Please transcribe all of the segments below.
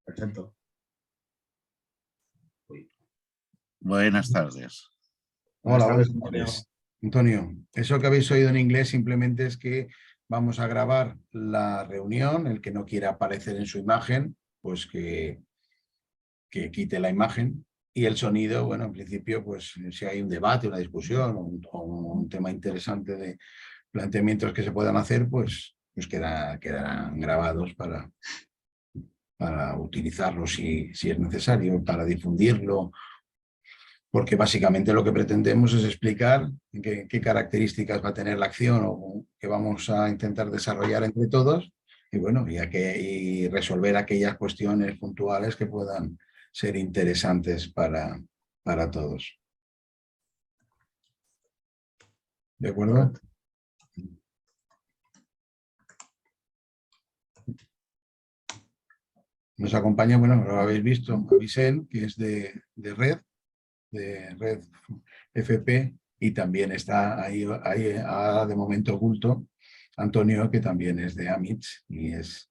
Perfecto. Buenas tardes. Hola, buenas Antonio. tardes. Antonio, eso que habéis oído en inglés simplemente es que vamos a grabar la reunión. El que no quiera aparecer en su imagen, pues que quite la imagen. Y el sonido, bueno, en principio, pues si hay un debate, una discusión o un tema interesante de planteamientos que se puedan hacer, pues quedarán grabados para utilizarlo si es necesario, para difundirlo, porque básicamente lo que pretendemos es explicar qué características va a tener la acción o que vamos a intentar desarrollar entre todos y bueno, y resolver aquellas cuestiones puntuales que puedan ser interesantes para todos. ¿De acuerdo? Nos acompaña, bueno, lo habéis visto, Vicent, que es de Red FP, y también está ahí de momento oculto Antonio, que también es de AMITS y es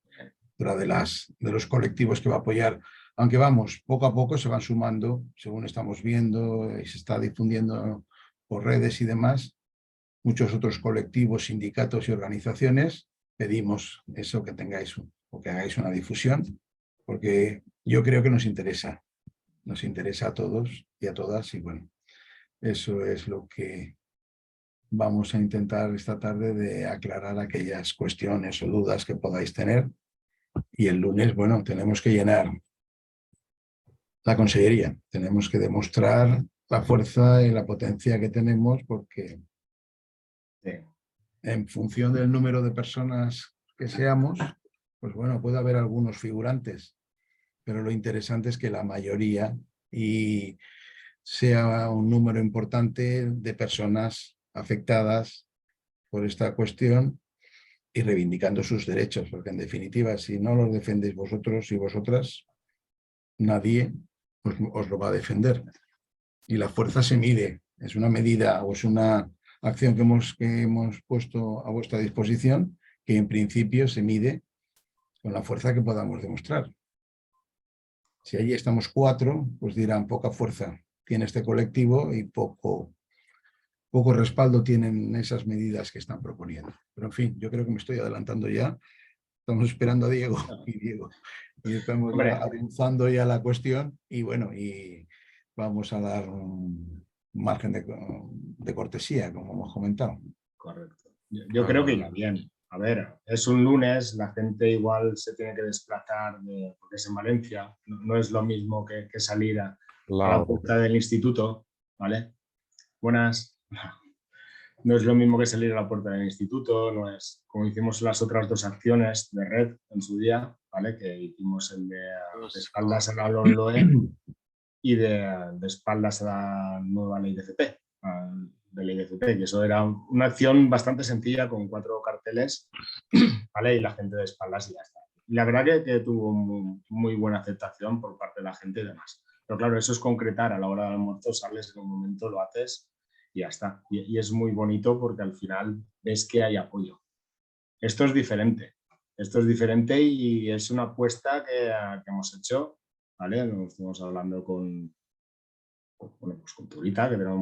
otra de los colectivos que va a apoyar. Aunque vamos, poco a poco se van sumando, según estamos viendo y se está difundiendo por redes y demás, muchos otros colectivos, sindicatos y organizaciones. Pedimos eso, que tengáis o que hagáis una difusión, porque yo creo que nos interesa a todos y a todas, y bueno, eso es lo que vamos a intentar esta tarde, de aclarar aquellas cuestiones o dudas que podáis tener. Y el lunes, bueno, tenemos que llenar la consellería, tenemos que demostrar la fuerza y la potencia que tenemos, porque en función del número de personas que seamos, pues bueno, puede haber algunos figurantes, pero lo interesante es que la mayoría y sea un número importante de personas afectadas por esta cuestión y reivindicando sus derechos, porque en definitiva, si no los defendéis vosotros y vosotras, nadie os lo va a defender. Y la fuerza se mide, es una medida o es una acción que hemos puesto a vuestra disposición, que en principio se mide con la fuerza que podamos demostrar. Si allí estamos 4, pues dirán poca fuerza tiene este colectivo y poco respaldo tienen esas medidas que están proponiendo. Pero en fin, yo creo que me estoy adelantando ya. Estamos esperando a Diego y estamos avanzando ya la cuestión y bueno, y vamos a dar un margen de cortesía, como hemos comentado. Correcto. Yo creo que irá bien. A ver, es un lunes, la gente igual se tiene que desplazar porque es en Valencia. No es lo mismo que salir a la puerta del instituto, ¿vale? Buenas. No es lo mismo que salir a la puerta del instituto, no es como hicimos las otras 2 acciones de Red en su día, ¿vale? Que hicimos el de espaldas a la LOMLOE y de espaldas a la nueva ley de FP, de ley de FP, que eso era una acción bastante sencilla con 4 carteles, ¿vale? Y la gente de espaldas y ya está. Y la verdad que tuvo muy buena aceptación por parte de la gente y demás. Pero claro, eso es concretar a la hora del almuerzo, sales en un momento, lo haces y ya está. Y es muy bonito porque al final ves que hay apoyo. Esto es diferente y es una apuesta que hemos hecho, ¿vale? Nos estuvimos hablando con Turita, que tenemos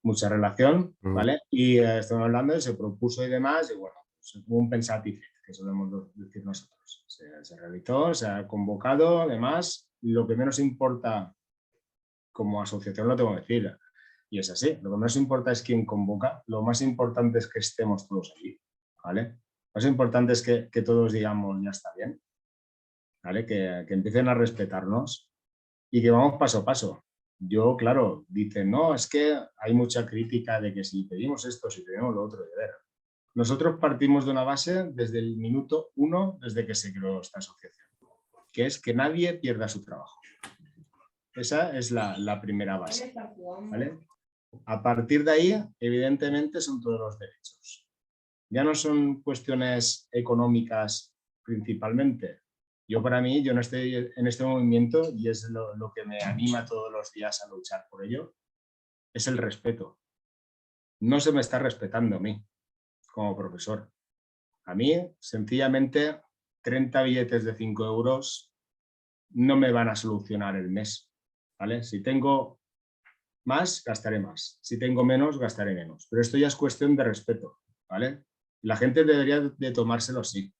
mucha relación, ¿vale? Y estamos hablando y se propuso y demás, y bueno, pues, hubo un pensatice, que solemos decir nosotros. Se realizó, se ha convocado, además, lo que menos importa como asociación, lo tengo que decir, y es así, lo que menos importa es quién convoca, lo más importante es que estemos todos aquí, ¿vale? Lo más importante es que todos digamos, ya está bien, ¿vale? Que empiecen a respetarnos y que vamos paso a paso. Yo, claro, dicen, no, es que hay mucha crítica de que si pedimos esto, si pedimos lo otro, de ver. Nosotros partimos de una base desde el minuto 1, desde que se creó esta asociación, que es que nadie pierda su trabajo. Esa es la primera base, ¿vale? A partir de ahí, evidentemente, son todos los derechos. Ya no son cuestiones económicas principalmente. Para mí, yo no estoy en este movimiento y es lo que me anima todos los días a luchar por ello, es el respeto. No se me está respetando a mí como profesor. A mí, sencillamente, 30 billetes de 5 euros no me van a solucionar el mes, ¿vale? Si tengo más, gastaré más. Si tengo menos, gastaré menos. Pero esto ya es cuestión de respeto, ¿vale? La gente debería de tomárselo así.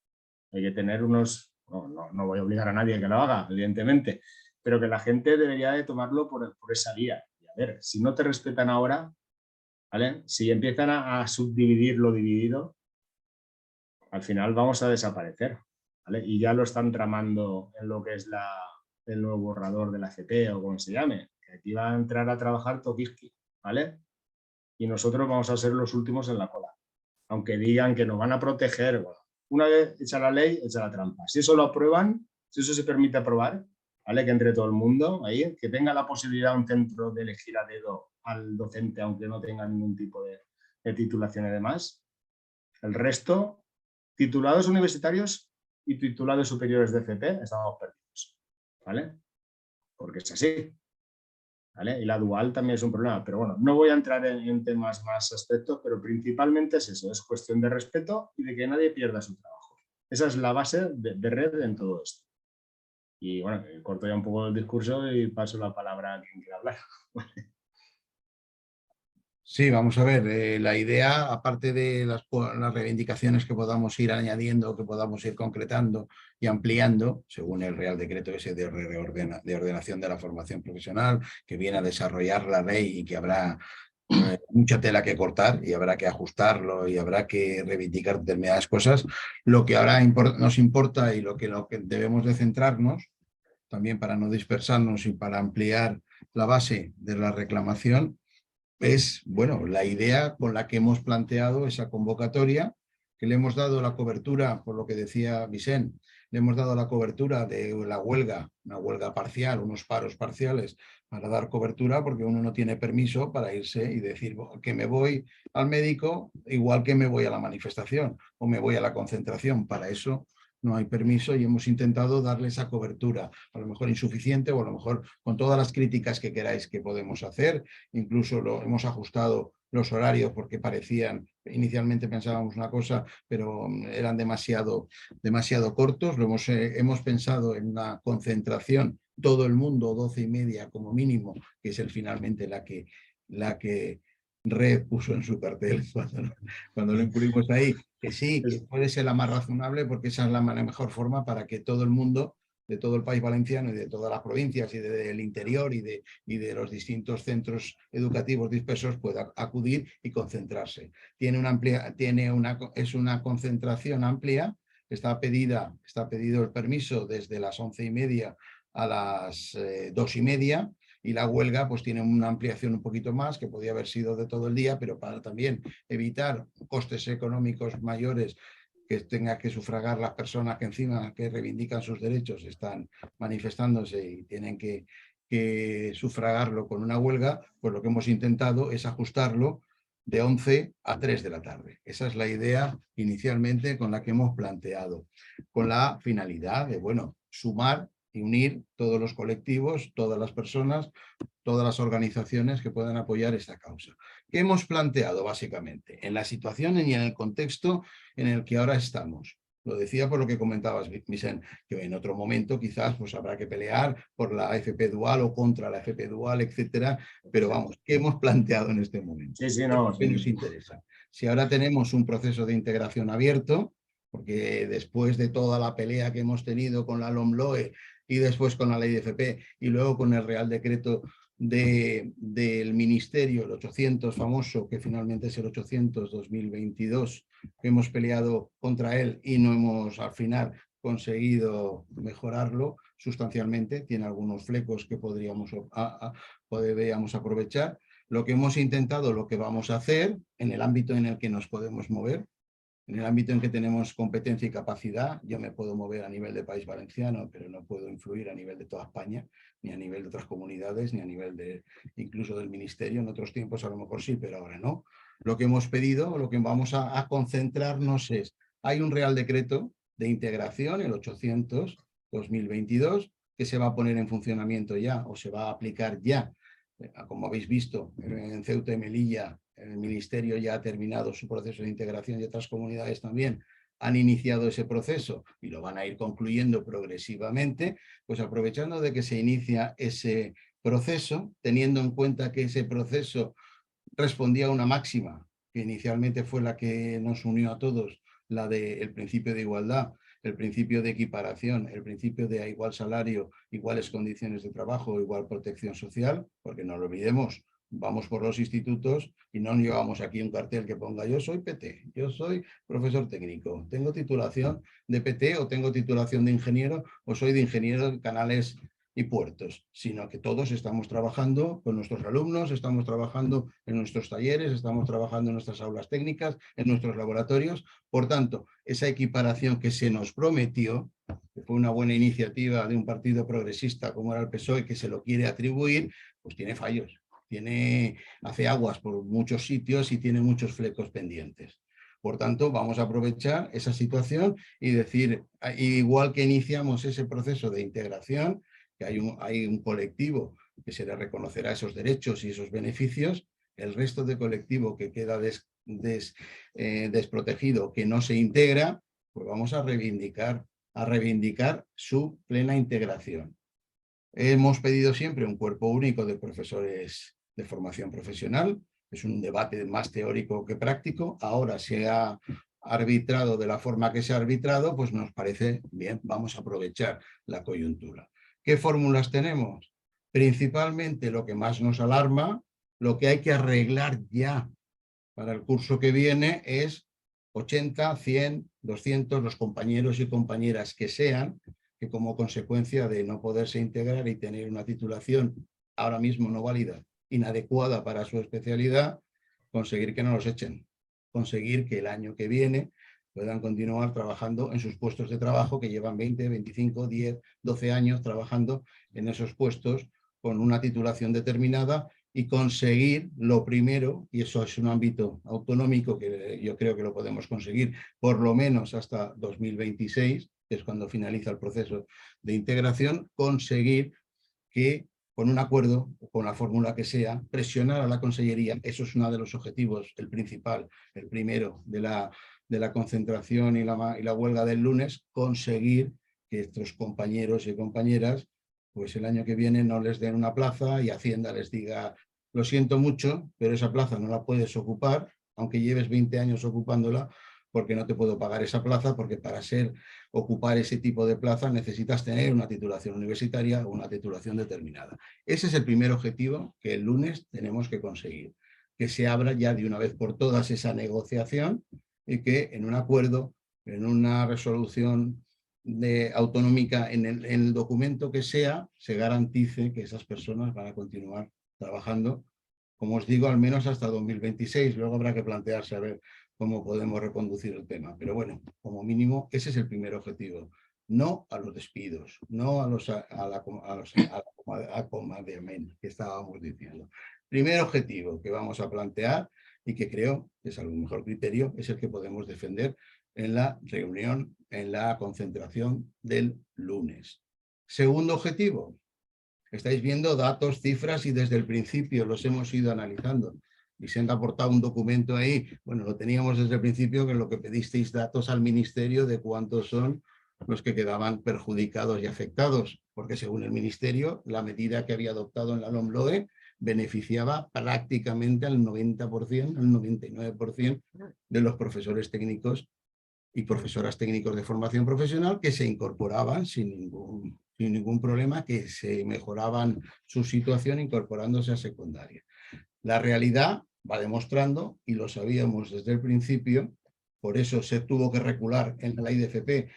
Hay que tener unos... No voy a obligar a nadie a que lo haga, evidentemente, pero que la gente debería de tomarlo por esa vía. Y a ver, si no te respetan ahora, ¿vale? Si empiezan a subdividir lo dividido, al final vamos a desaparecer, ¿vale? Y ya lo están tramando en lo que es el nuevo borrador de la FP o como se llame, que aquí va a entrar a trabajar Tokiski, ¿vale? Y nosotros vamos a ser los últimos en la cola. Aunque digan que nos van a proteger, bueno, una vez hecha la ley, hecha la trampa. Si eso lo aprueban, si eso se permite aprobar, ¿vale? Que entre todo el mundo ahí, que tenga la posibilidad un centro de elegir a dedo al docente, aunque no tenga ningún tipo de titulación y demás. El resto, titulados universitarios y titulados superiores de FP, estamos perdidos, ¿vale? Porque es así, ¿vale? Y la dual también es un problema, pero bueno, no voy a entrar en temas más aspectos, pero principalmente es eso, es cuestión de respeto y de que nadie pierda su trabajo. Esa es la base de red en todo esto. Y bueno, corto ya un poco el discurso y paso la palabra a quien quiera hablar. Sí, vamos a ver, la idea, aparte de las reivindicaciones que podamos ir añadiendo, que podamos ir concretando y ampliando, según el Real Decreto ese de ordenación de la formación profesional, que viene a desarrollar la ley y que habrá mucha tela que cortar y habrá que ajustarlo y habrá que reivindicar determinadas cosas, lo que ahora nos importa y lo que debemos de centrarnos, también para no dispersarnos y para ampliar la base de la reclamación, es, bueno, la idea con la que hemos planteado esa convocatoria, que le hemos dado la cobertura, por lo que decía Vicent, le hemos dado la cobertura de la huelga, una huelga parcial, unos paros parciales, para dar cobertura, porque uno no tiene permiso para irse y decir que me voy al médico igual que me voy a la manifestación o me voy a la concentración. Para eso no hay permiso y hemos intentado darle esa cobertura, a lo mejor insuficiente o a lo mejor con todas las críticas que queráis que podemos hacer. Incluso hemos ajustado los horarios porque parecían, inicialmente pensábamos una cosa, pero eran demasiado cortos. Hemos pensado en una concentración, todo el mundo, 12:30 como mínimo, que es finalmente la que Red puso en su cartel cuando lo incluimos ahí, que sí, que puede ser la más razonable porque esa es la mejor forma para que todo el mundo de todo el país valenciano y de todas las provincias y del interior y de los distintos centros educativos dispersos pueda acudir y concentrarse. Es una concentración amplia, está pedido el permiso desde las 11:30 a las 2:30, y la huelga pues tiene una ampliación un poquito más, que podía haber sido de todo el día, pero para también evitar costes económicos mayores que tenga que sufragar las personas que encima que reivindican sus derechos están manifestándose y tienen que sufragarlo con una huelga, pues lo que hemos intentado es ajustarlo de 11 a 3 de la tarde. Esa es la idea inicialmente con la que hemos planteado, con la finalidad de, bueno, sumar y unir todos los colectivos, todas las personas, todas las organizaciones que puedan apoyar esta causa. ¿Qué hemos planteado básicamente? En la situación y en el contexto en el que ahora estamos. Lo decía por lo que comentabas, Vicent, que en otro momento quizás pues habrá que pelear por la FP dual o contra la FP dual, etcétera. Pero vamos, ¿qué hemos planteado en este momento? Sí, no. ¿Qué nos interesa? Si ahora tenemos un proceso de integración abierto, porque después de toda la pelea que hemos tenido con la LOMLOE y después con la ley de FP y luego con el Real Decreto del Ministerio, el 800 famoso, que finalmente es el 800-2022, que hemos peleado contra él y no hemos al final conseguido mejorarlo sustancialmente, tiene algunos flecos que podríamos aprovechar. Lo que hemos intentado, lo que vamos a hacer en el ámbito en el que nos podemos mover, en el ámbito en que tenemos competencia y capacidad, yo me puedo mover a nivel de País Valenciano, pero no puedo influir a nivel de toda España, ni a nivel de otras comunidades, ni a nivel incluso del Ministerio. En otros tiempos a lo mejor sí, pero ahora no. Lo que hemos pedido, lo que vamos a concentrarnos es, hay un Real Decreto de integración, el 800-2022, que se va a poner en funcionamiento ya, o se va a aplicar ya. Como habéis visto, en Ceuta y Melilla, el Ministerio ya ha terminado su proceso de integración y otras comunidades también han iniciado ese proceso y lo van a ir concluyendo progresivamente, pues aprovechando de que se inicia ese proceso, teniendo en cuenta que ese proceso respondía a una máxima, que inicialmente fue la que nos unió a todos, la del principio de igualdad, el principio de equiparación, el principio de igual salario, iguales condiciones de trabajo, igual protección social, porque no lo olvidemos, vamos por los institutos y no llevamos aquí un cartel que ponga yo soy PT, yo soy profesor técnico, tengo titulación de PT o tengo titulación de ingeniero o soy de ingeniero de canales y puertos, sino que todos estamos trabajando con nuestros alumnos, estamos trabajando en nuestros talleres, estamos trabajando en nuestras aulas técnicas, en nuestros laboratorios. Por tanto, esa equiparación que se nos prometió, que fue una buena iniciativa de un partido progresista como era el PSOE, que se lo quiere atribuir, pues tiene fallos, hace aguas por muchos sitios y tiene muchos flecos pendientes. Por tanto, vamos a aprovechar esa situación y decir, igual que iniciamos ese proceso de integración, que hay un colectivo que se le reconocerá esos derechos y esos beneficios, el resto del colectivo que queda desprotegido, que no se integra, pues vamos a reivindicar su plena integración. Hemos pedido siempre un cuerpo único de profesores de formación profesional, es un debate más teórico que práctico, ahora se ha arbitrado de la forma que se ha arbitrado, pues nos parece bien, vamos a aprovechar la coyuntura. ¿Qué fórmulas tenemos? Principalmente lo que más nos alarma, lo que hay que arreglar ya para el curso que viene es 80, 100, 200, los compañeros y compañeras que sean, que como consecuencia de no poderse integrar y tener una titulación ahora mismo no válida, inadecuada para su especialidad, conseguir que no los echen, conseguir que el año que viene puedan continuar trabajando en sus puestos de trabajo que llevan 20, 25, 10, 12 años trabajando en esos puestos con una titulación determinada y conseguir lo primero, y eso es un ámbito autonómico que yo creo que lo podemos conseguir por lo menos hasta 2026, que es cuando finaliza el proceso de integración, conseguir que con un acuerdo o con la fórmula que sea, presionar a la Consellería, eso es uno de los objetivos, el principal, el primero de la concentración y la huelga del lunes, conseguir que estos compañeros y compañeras pues el año que viene no les den una plaza y Hacienda les diga, lo siento mucho, pero esa plaza no la puedes ocupar, aunque lleves 20 años ocupándola, porque no te puedo pagar esa plaza, porque para ocupar ese tipo de plaza necesitas tener una titulación universitaria o una titulación determinada. Ese es el primer objetivo que el lunes tenemos que conseguir, que se abra ya de una vez por todas esa negociación y que en un acuerdo, en una resolución autonómica, en el documento que sea, se garantice que esas personas van a continuar trabajando, como os digo, al menos hasta 2026. Luego habrá que plantearse a ver cómo podemos reconducir el tema. Pero bueno, como mínimo, ese es el primer objetivo. No a los despidos, no a los acomodamientos que estábamos diciendo. Primer objetivo que vamos a plantear y que creo que es algún mejor criterio, es el que podemos defender en la reunión, en la concentración del lunes. Segundo objetivo, estáis viendo datos, cifras y desde el principio los hemos ido analizando. Y se han aportado un documento ahí, bueno, lo teníamos desde el principio, que lo que pedisteis datos al ministerio de cuántos son los que quedaban perjudicados y afectados, porque según el ministerio, la medida que había adoptado en la LOMLOE beneficiaba prácticamente al 90%, al 99% de los profesores técnicos y profesoras técnicos de formación profesional que se incorporaban sin ningún problema, que se mejoraban su situación incorporándose a secundaria. La realidad va demostrando, y lo sabíamos desde el principio, por eso se tuvo que recular en la ley de FP,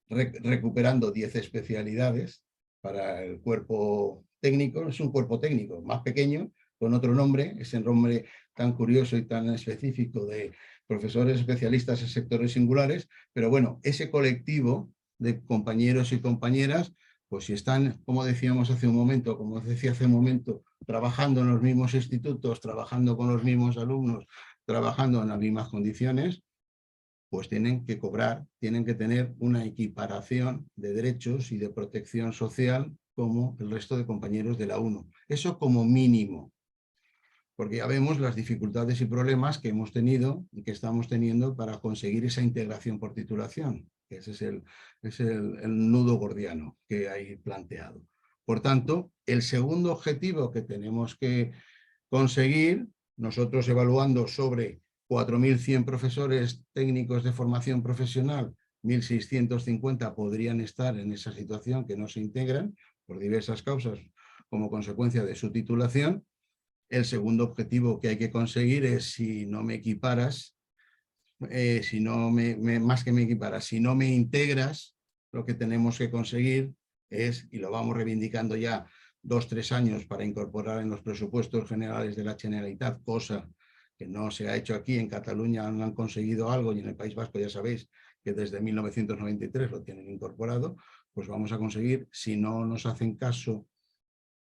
recuperando 10 especialidades para el cuerpo técnico. Es un cuerpo técnico más pequeño, con otro nombre, ese nombre tan curioso y tan específico de profesores especialistas en sectores singulares, pero bueno, ese colectivo de compañeros y compañeras, pues si están, como decíamos hace un momento, como decía hace un momento, trabajando en los mismos institutos, trabajando con los mismos alumnos, trabajando en las mismas condiciones, pues tienen que cobrar, tienen que tener una equiparación de derechos y de protección social como el resto de compañeros de la UNO. Eso como mínimo. porque ya vemos las dificultades y problemas que hemos tenido y que estamos teniendo para conseguir esa integración por titulación. Ese es el nudo gordiano que hay planteado. Por tanto, el segundo objetivo que tenemos que conseguir, nosotros evaluando sobre 4.100 profesores técnicos de formación profesional, 1.650 podrían estar en esa situación que no se integran por diversas causas como consecuencia de su titulación. El segundo objetivo que hay que conseguir es, si no me equiparas, más que me equiparas, si no me integras, lo que tenemos que conseguir es, y lo vamos reivindicando ya 2-3 años para incorporar en los presupuestos generales de la Generalitat, cosa que no se ha hecho aquí. En Cataluña han conseguido algo y en el País Vasco ya sabéis que desde 1993 lo tienen incorporado, pues vamos a conseguir, si no nos hacen caso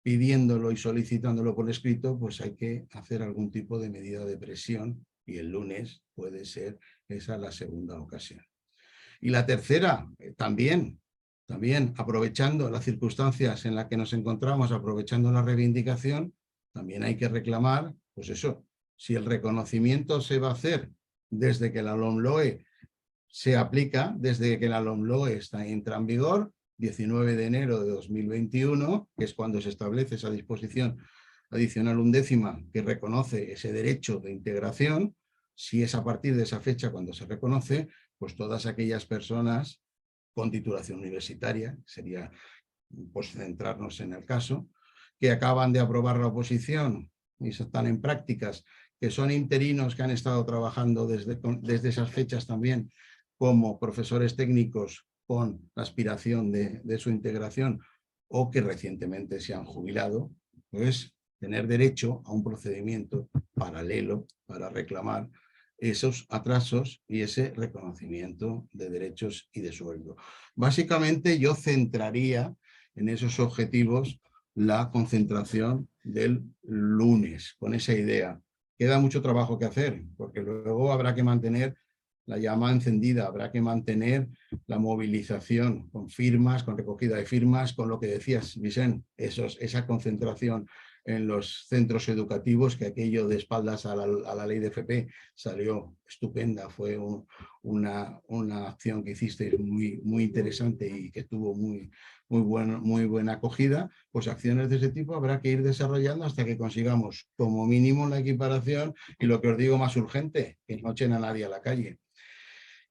pidiéndolo y solicitándolo por escrito, pues hay que hacer algún tipo de medida de presión y el lunes puede ser esa la segunda ocasión. Y la tercera, también aprovechando las circunstancias en las que nos encontramos, aprovechando la reivindicación, también hay que reclamar, pues eso, si el reconocimiento se va a hacer desde que la LOMLOE se aplica, desde que la LOMLOE entra en vigor, 19 de enero de 2021, que es cuando se establece esa disposición adicional 11ª que reconoce ese derecho de integración. Si es a partir de esa fecha cuando se reconoce, pues todas aquellas personas con titulación universitaria, sería pues centrarnos en el caso, que acaban de aprobar la oposición y están en prácticas, que son interinos que han estado trabajando desde esas fechas también como profesores técnicos con la aspiración de su integración o que recientemente se han jubilado, pues tener derecho a un procedimiento paralelo para reclamar esos atrasos y ese reconocimiento de derechos y de sueldo. Básicamente yo centraría en esos objetivos la concentración del lunes, con esa idea. Queda mucho trabajo que hacer, porque luego habrá que mantener la llama encendida, habrá que mantener la movilización con firmas, con recogida de firmas, con lo que decías, Vicent, esa concentración en los centros educativos, que aquello de espaldas a la ley de FP salió estupenda, fue una acción que hicisteis muy interesante y que tuvo muy buena acogida. Pues acciones de ese tipo habrá que ir desarrollando hasta que consigamos como mínimo la equiparación y, lo que os digo más urgente, que no echen a nadie a la calle.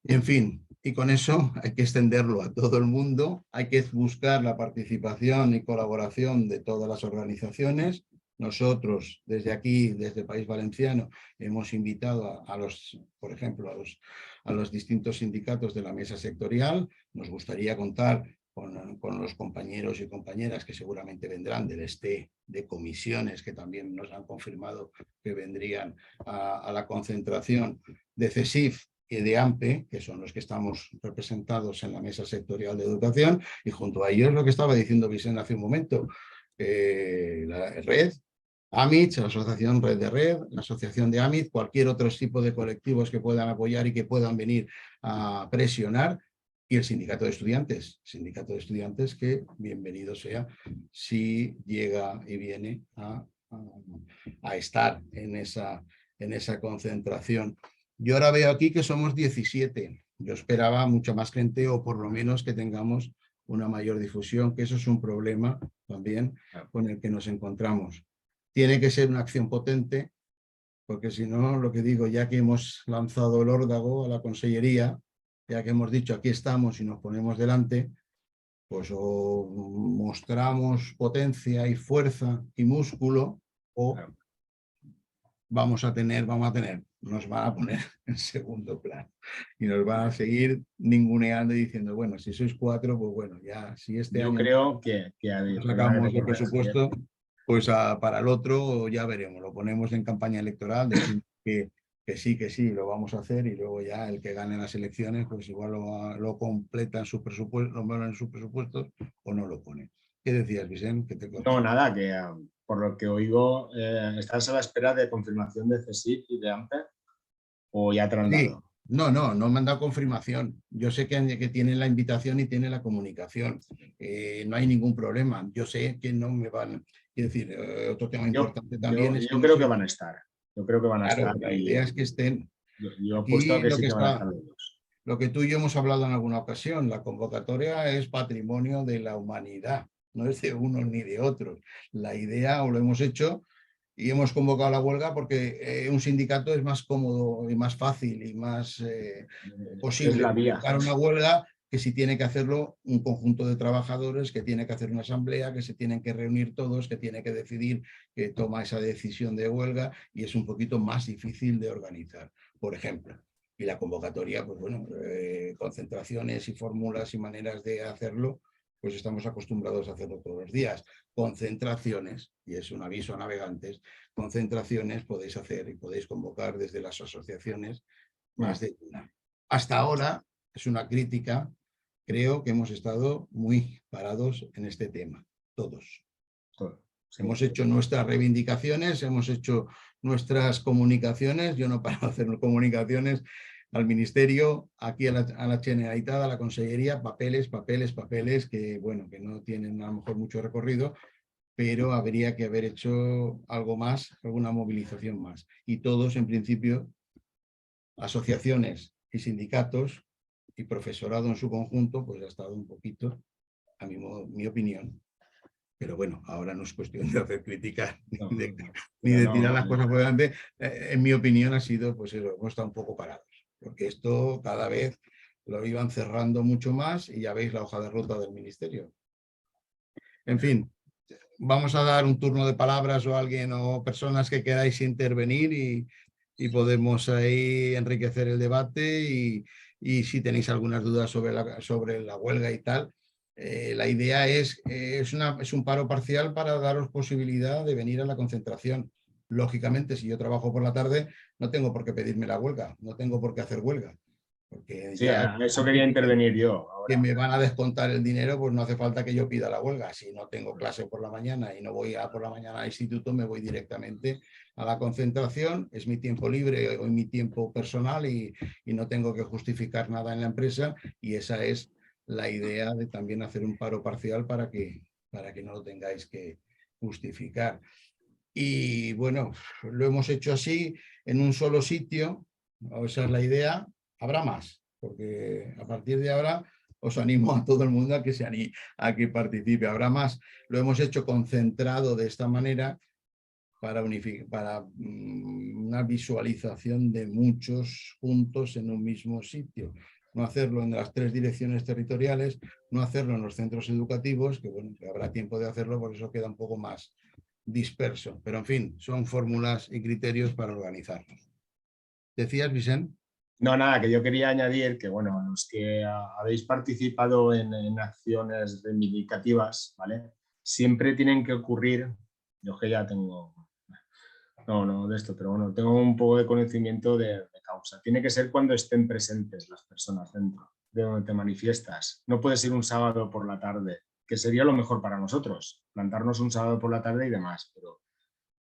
En fin, y con eso hay que extenderlo a todo el mundo, hay que buscar la participación y colaboración de todas las organizaciones. Nosotros, desde aquí, desde el País Valenciano, hemos invitado por ejemplo, a los distintos sindicatos de la mesa sectorial. Nos gustaría contar con los compañeros y compañeras que seguramente vendrán del STE, de comisiones que también nos han confirmado que vendrían a la concentración, de CESIF y de AMPE, que son los que estamos representados en la mesa sectorial de educación, y junto a ellos lo que estaba diciendo Vicente hace un momento, la red, AMIT, la asociación Red de Red, la asociación de AMIT, cualquier otro tipo de colectivos que puedan apoyar y que puedan venir a presionar, y el sindicato de estudiantes que bienvenido sea si llega y viene a estar en esa concentración. Yo ahora veo aquí que somos 17. Yo esperaba mucha más gente, o por lo menos que tengamos una mayor difusión, que eso es un problema también con el que nos encontramos. Tiene que ser una acción potente, porque si no, lo que digo, ya que hemos lanzado el órdago a la consellería, ya que hemos dicho aquí estamos y nos ponemos delante, pues o mostramos potencia y fuerza y músculo, o vamos a tener, nos van a poner en segundo plano y nos van a seguir ninguneando y diciendo, bueno, si sois 4, pues bueno, ya si este Yo año creo que sacamos el presupuesto, pues para el otro ya veremos, lo ponemos en campaña electoral, decimos que sí, lo vamos a hacer, y luego ya el que gane las elecciones, pues igual lo completa en su presupuesto, lo pone en sus presupuestos o no lo pone. ¿Qué decías, Vicente? No, nada, que por lo que oigo, ¿estás a la espera de confirmación de CSIC y de AMPE o ya te lo han Sí, dado? No me han dado confirmación. Yo sé que tienen la invitación y tienen la comunicación. No hay ningún problema. Yo sé que no me van... Quiero decir, otro tema importante también es que yo no creo que sé... van a estar. Yo creo que van a Claro, estar la y idea es que estén yo apuesto a aquí. que sí que van a estar los dos. Lo que tú y yo hemos hablado en alguna ocasión, la convocatoria es patrimonio de la humanidad, no es de unos ni de otros. La idea, o lo hemos hecho, y hemos convocado la huelga porque un sindicato es más cómodo y más fácil y más Es posible la vía. convocar una huelga que si tiene que hacerlo un conjunto de trabajadores, que tiene que hacer una asamblea, que se tienen que reunir todos, que tiene que decidir, que toma esa decisión de huelga, y es un poquito más difícil de organizar, por ejemplo. Y la convocatoria, pues bueno, concentraciones y fórmulas y maneras de hacerlo, pues estamos acostumbrados a hacerlo todos los días. Concentraciones, y es un aviso a navegantes, concentraciones podéis hacer y podéis convocar desde las asociaciones más de una. Hasta ahora, es una crítica, creo que hemos estado muy parados en este tema, todos. Sí. Hemos hecho nuestras reivindicaciones, hemos hecho nuestras comunicaciones. Yo no paro de hacer comunicaciones al Ministerio, aquí a la Generalitat, a la Consellería, papeles, que bueno, que no tienen a lo mejor mucho recorrido, pero habría que haber hecho algo más, alguna movilización más. Y todos, en principio, asociaciones y sindicatos y profesorado en su conjunto, pues ha estado un poquito, a mi opinión. Pero bueno, ahora no es cuestión de hacer críticas ni de tirar las cosas por delante. En mi opinión ha sido, pues eso, hemos estado un poco parados, porque esto cada vez lo iban cerrando mucho más y ya veis la hoja de ruta del ministerio. En fin, vamos a dar un turno de palabras o alguien o personas que queráis intervenir y podemos ahí enriquecer el debate y si tenéis algunas dudas sobre la huelga y tal. La idea es un paro parcial para daros posibilidad de venir a la concentración. Lógicamente, si yo trabajo por la tarde, no tengo por qué pedirme la huelga, no tengo por qué hacer huelga. Porque Sí, ya a eso quería intervenir yo. que me van a descontar el dinero, pues no hace falta que yo pida la huelga. Si no tengo clase por la mañana y no voy por la mañana al instituto, me voy directamente a la concentración. Es mi tiempo libre o mi tiempo personal y no tengo que justificar nada en la empresa, y esa es la idea de también hacer un paro parcial para que no lo tengáis que justificar. Y bueno, lo hemos hecho así en un solo sitio, esa es la idea. Habrá más, porque a partir de ahora os animo a todo el mundo a que participe. Habrá más. Lo hemos hecho concentrado de esta manera para una visualización de muchos puntos en un mismo sitio. No hacerlo en las 3 direcciones territoriales, no hacerlo en los centros educativos, que bueno, que habrá tiempo de hacerlo, por eso queda un poco más disperso. Pero en fin, son fórmulas y criterios para organizarnos. ¿Decías, Vicente? No, nada, que yo quería añadir que, bueno, los que habéis participado en acciones reivindicativas, ¿vale? Siempre tienen que ocurrir, yo que ya tengo, no de esto, pero bueno, tengo un poco de conocimiento de causa. Tiene que ser cuando estén presentes las personas dentro de donde te manifiestas. No puedes ir un sábado por la tarde, que sería lo mejor para nosotros, plantarnos un sábado por la tarde y demás, pero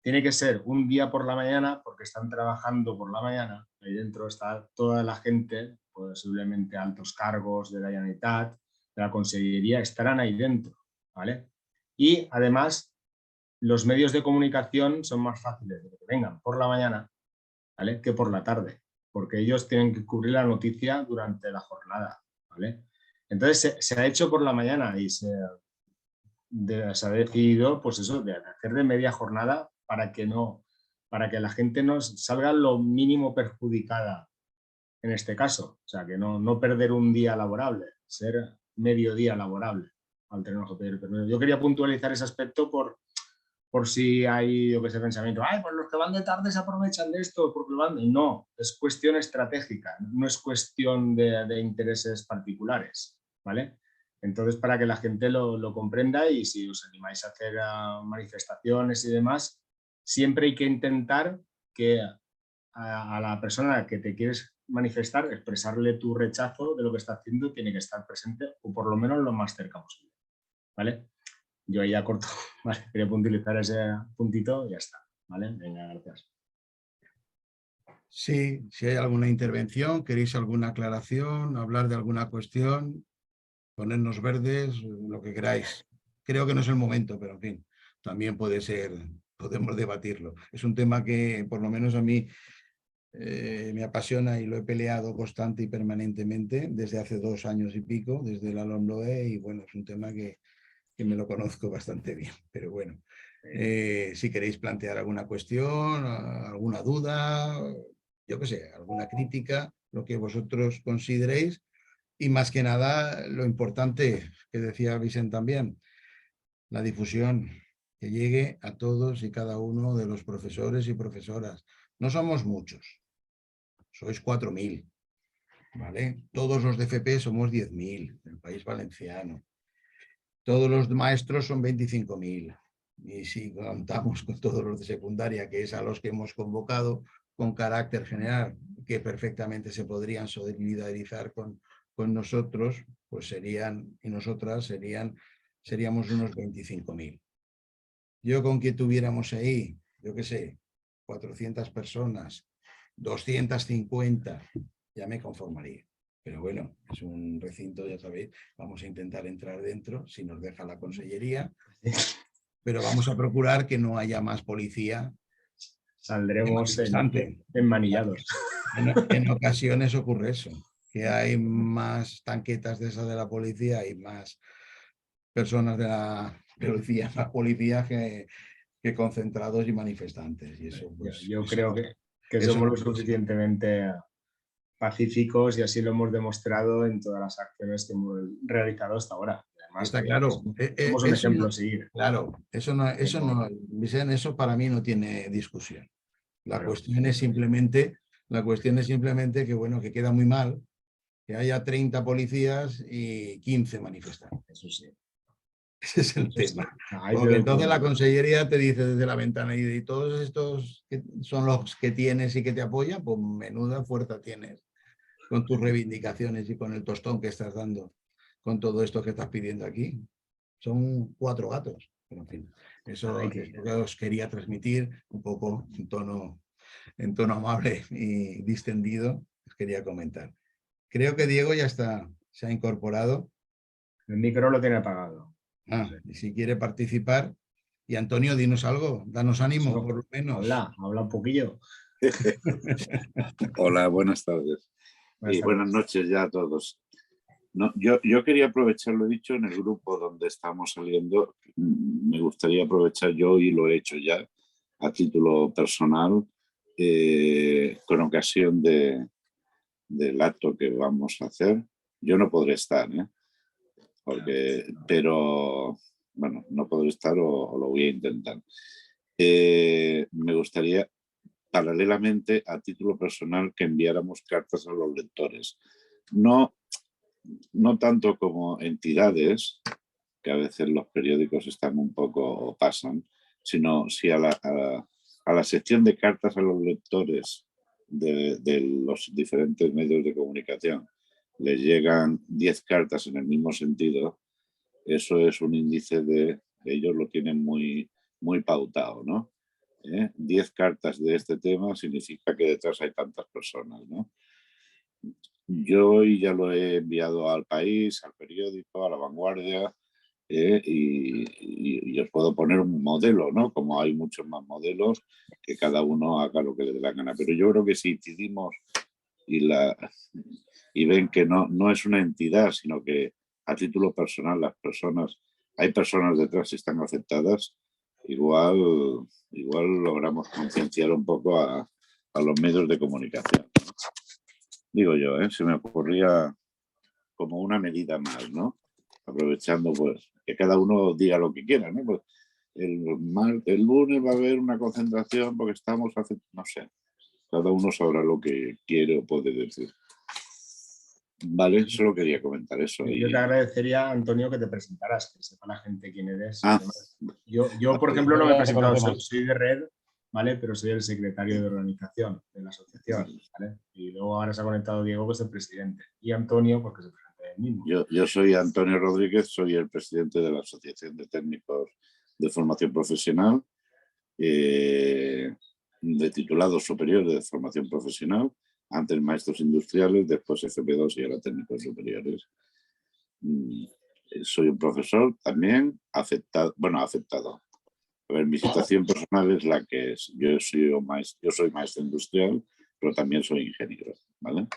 tiene que ser un día por la mañana porque están trabajando por la mañana. Ahí dentro está toda la gente, posiblemente altos cargos de la Generalitat, de la Consellería, estarán ahí dentro, ¿vale? Y además, los medios de comunicación son más fáciles de que vengan por la mañana, ¿vale? Que por la tarde, porque ellos tienen que cubrir la noticia durante la jornada, ¿vale? Entonces se ha hecho por la mañana y se ha decidido, pues eso, de hacer de media jornada para que la gente no salga lo mínimo perjudicada en este caso. O sea, que no perder un día laborable, ser medio día laborable al tener que pedir permiso. Yo quería puntualizar ese aspecto por si hay, yo que sé, pensamiento, ay, pues los que van de tarde se aprovechan de esto, porque van... No, es cuestión estratégica, no es cuestión de intereses particulares, ¿vale? Entonces, para que la gente lo comprenda, y si os animáis a hacer manifestaciones y demás, siempre hay que intentar que a la persona que te quieres manifestar, expresarle tu rechazo de lo que está haciendo, tiene que estar presente, o por lo menos lo más cerca posible, ¿vale? Yo ahí ya corto, ¿vale? Quería puntualizar ese puntito y ya está, ¿vale? Venga, gracias. Sí, si hay alguna intervención, queréis alguna aclaración, hablar de alguna cuestión, ponernos verdes, lo que queráis. Creo que no es el momento, pero en fin, también puede ser, podemos debatirlo. Es un tema que por lo menos a mí me apasiona y lo he peleado constante y permanentemente desde hace 2 años y pico, desde la LOMLOE, y bueno, es un tema que me lo conozco bastante bien, pero bueno. Si queréis plantear alguna cuestión, alguna duda, yo qué sé, alguna crítica, lo que vosotros consideréis. Y más que nada, lo importante que decía Vicente también, la difusión, que llegue a todos y cada uno de los profesores y profesoras. No somos muchos, sois 4.000, ¿vale? Todos los de FP somos 10.000, del País Valenciano. Todos los maestros son 25.000. Y si contamos con todos los de secundaria, que es a los que hemos convocado con carácter general, que perfectamente se podrían solidarizar con nosotros, pues serían, y nosotras seríamos unos 25.000. Yo con que tuviéramos ahí, yo qué sé, 400 personas, 250, ya me conformaría. Pero bueno, es un recinto, ya sabéis, vamos a intentar entrar dentro, si nos deja la consellería, pero vamos a procurar que no haya más policía. Saldremos enmanillados. En ocasiones ocurre eso, que hay más tanquetas de esas de la policía, hay más personas de la policía que concentrados y manifestantes. Y eso, pues, yo eso creo no, que eso somos no lo suficientemente pacíficos y así lo hemos demostrado en todas las acciones que hemos realizado hasta ahora. Además, está claro. somos un Eso ejemplo no, a seguir. claro, Vicente, eso para mí no tiene discusión. La Claro. cuestión es simplemente, que bueno, que queda muy mal que haya 30 policías y 15 manifestantes. Eso sí. Ese es el Eso sí. tema. Ahí te Porque doy entonces la cuenta. consellería te dice desde la ventana y todos estos que son los que tienes y que te apoyan, pues menuda fuerza tienes con tus reivindicaciones y con el tostón que estás dando con todo esto que estás pidiendo aquí. Son 4 gatos. Pero en fin, eso es lo que os quería transmitir un poco en tono amable y distendido. Os quería comentar. Creo que Diego ya se ha incorporado. El micro lo tiene apagado. No sé. Y si quiere participar. Y Antonio, dinos algo, danos ánimo, Eso, por lo menos. habla un poquillo. Hola, buenas tardes. Y buenas noches ya a todos. No, yo quería aprovechar, lo he dicho en el grupo donde estamos saliendo, me gustaría aprovechar yo y lo he hecho ya a título personal con ocasión del acto que vamos a hacer. Yo no podré estar, pero bueno, no podré estar o lo voy a intentar. Me gustaría paralelamente a título personal que enviáramos cartas a los lectores. No tanto como entidades, que a veces los periódicos están un poco, pasan, sino sí a la sección de cartas a los lectores de los diferentes medios de comunicación. Les llegan 10 cartas en el mismo sentido, eso es un índice de ellos lo tienen muy, muy pautado, ¿no? 10 cartas de este tema significa que detrás hay tantas personas, ¿no? Yo ya lo he enviado al País, al periódico, a La Vanguardia, y os puedo poner un modelo, ¿no? Como hay muchos más modelos, que cada uno haga lo que le dé la gana. Pero yo creo que si incidimos y ven que no es una entidad, sino que a título personal hay personas detrás que están afectadas, igual logramos concienciar un poco a los medios de comunicación, ¿no? Digo yo, se me ocurría como una medida más, ¿no? Aprovechando pues que cada uno diga lo que quiera, ¿no? Pues el lunes va a haber una concentración porque estamos haciendo, no sé, cada uno sabrá lo que quiere o puede decir. Vale, solo quería comentar eso. Yo te agradecería, Antonio, que te presentaras, que sepa la gente quién eres. Ah, Yo, por ejemplo, no me he presentado, soy de Red, ¿vale? Pero soy el secretario de organización de la asociación, ¿vale? Y luego ahora se ha conectado Diego, que es el presidente, y Antonio, porque se presenta él mismo. Yo soy Antonio Rodríguez, soy el presidente de la Asociación de Técnicos de Formación Profesional. de titulados superiores de formación profesional, antes maestros industriales, después FP2 y ahora técnicos superiores. Soy un profesor también aceptado. A ver, mi situación personal es la que es. Yo soy maestro industrial, pero también soy ingeniero, ¿vale?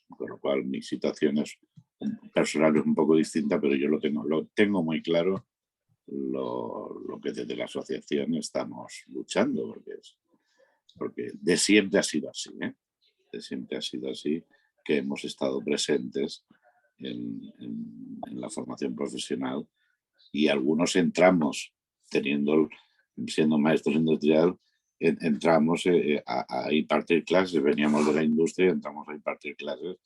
Con lo cual mi situación personal es un poco distinta, pero yo lo tengo muy claro lo que desde la asociación estamos luchando, porque de siempre ha sido así, ¿eh? De siempre ha sido así, que hemos estado presentes en la formación profesional, y algunos entramos siendo maestros industriales, entramos a impartir clases, veníamos de la industria, entramos a impartir clases,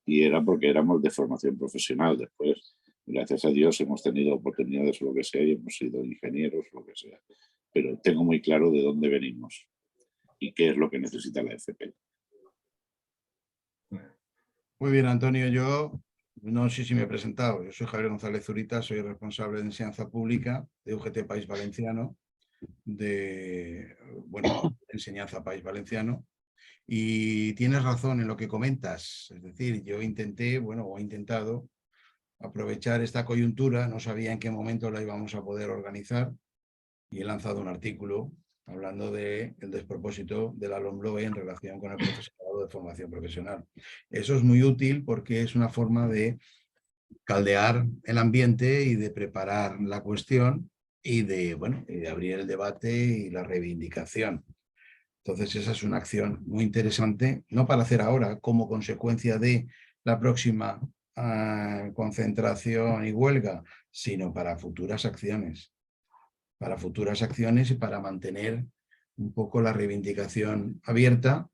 y era porque éramos de formación profesional. Después, gracias a Dios, hemos tenido oportunidades o lo que sea, y hemos sido ingenieros o lo que sea. Pero tengo muy claro de dónde venimos y qué es lo que necesita la FP. Muy bien, Antonio. Yo no sé si me he presentado. Yo soy Javier González Zurita, soy responsable de enseñanza pública de UGT País Valenciano, enseñanza País Valenciano. Y tienes razón en lo que comentas. Es decir, yo he intentado aprovechar esta coyuntura. No sabía en qué momento la íbamos a poder organizar, y he lanzado un artículo hablando del despropósito de la LOMLOE en relación con el profesorado de formación profesional. Eso es muy útil porque es una forma de caldear el ambiente y de preparar la cuestión y de abrir el debate y la reivindicación. Entonces esa es una acción muy interesante, no para hacer ahora como consecuencia de la próxima concentración y huelga, sino para futuras acciones. Para futuras acciones y para mantener un poco la reivindicación abierta,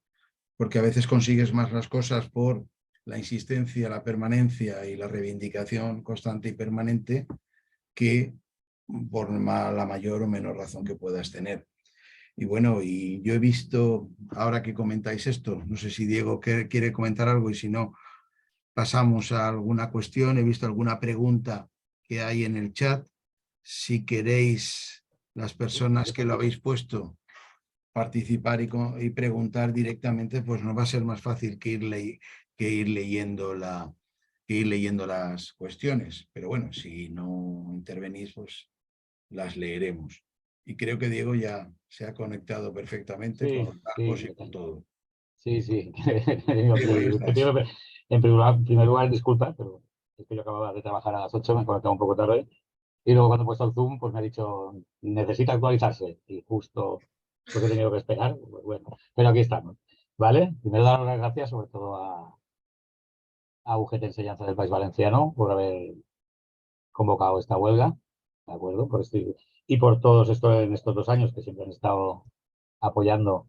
porque a veces consigues más las cosas por la insistencia, la permanencia y la reivindicación constante y permanente que por la mayor o menor razón que puedas tener. Y bueno, y yo he visto, ahora que comentáis esto, no sé si Diego quiere comentar algo, y si no, pasamos a alguna cuestión. He visto alguna pregunta que hay en el chat. Si queréis, las personas que lo habéis puesto, participar y preguntar directamente, pues nos va a ser más fácil que ir leyendo las cuestiones. Pero bueno, si no intervenís, pues las leeremos. Y creo que Diego ya se ha conectado perfectamente con los datos y con todo. Sí. Diego, ya estás. En primer lugar, disculpa, pero es que yo acababa de trabajar a las 8, me he conectado un poco tarde. Y luego cuando he puesto el Zoom, pues me ha dicho, necesita actualizarse. Y justo pues he tenido que esperar. Pues bueno, pero aquí estamos. ¿Vale? Primero dar las gracias sobre todo a UGT Enseñanza del País Valenciano por haber convocado esta huelga. ¿De acuerdo? Y por todos en estos 2 años que siempre han estado apoyando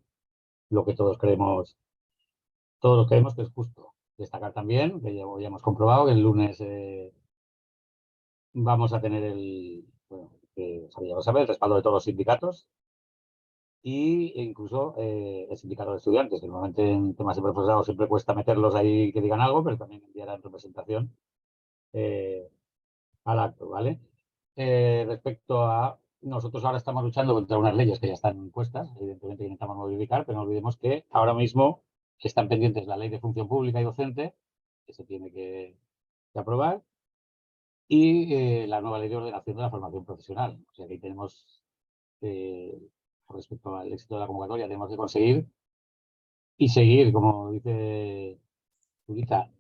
lo que todos creemos que es justo. Destacar también, que ya hemos comprobado, que el lunes vamos a tener el respaldo de todos los sindicatos e incluso el sindicato de estudiantes, que normalmente en temas de profesorado siempre cuesta meterlos ahí que digan algo, pero también enviarán representación al acto, ¿vale? Respecto a nosotros ahora estamos luchando contra unas leyes que ya están puestas, evidentemente intentamos modificar, pero no olvidemos que ahora mismo están pendientes la ley de función pública y docente, que se tiene que aprobar, y la nueva ley de ordenación de la formación profesional. O sea que ahí tenemos, respecto al éxito de la convocatoria, tenemos que conseguir y seguir, como dice Judita,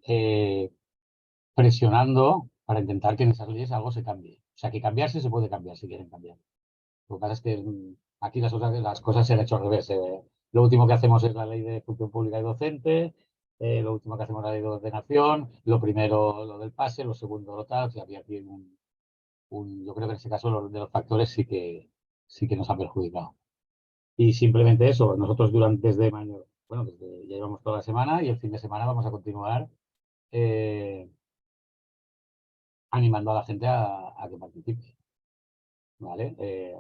presionando para intentar que en esas leyes algo se cambie. O sea, que cambiarse se puede cambiar si quieren cambiar. Lo que pasa es que aquí las cosas se han hecho al revés. Lo último que hacemos es la ley de función pública y docente, lo último que hacemos es la ley de ordenación, lo primero lo del pase, lo segundo lo tal. O sea, había aquí yo creo que en ese caso de los factores sí que nos han perjudicado. Y simplemente eso, nosotros desde mayo, ya llevamos toda la semana y el fin de semana vamos a continuar animando a la gente a que participe. ¿Vale?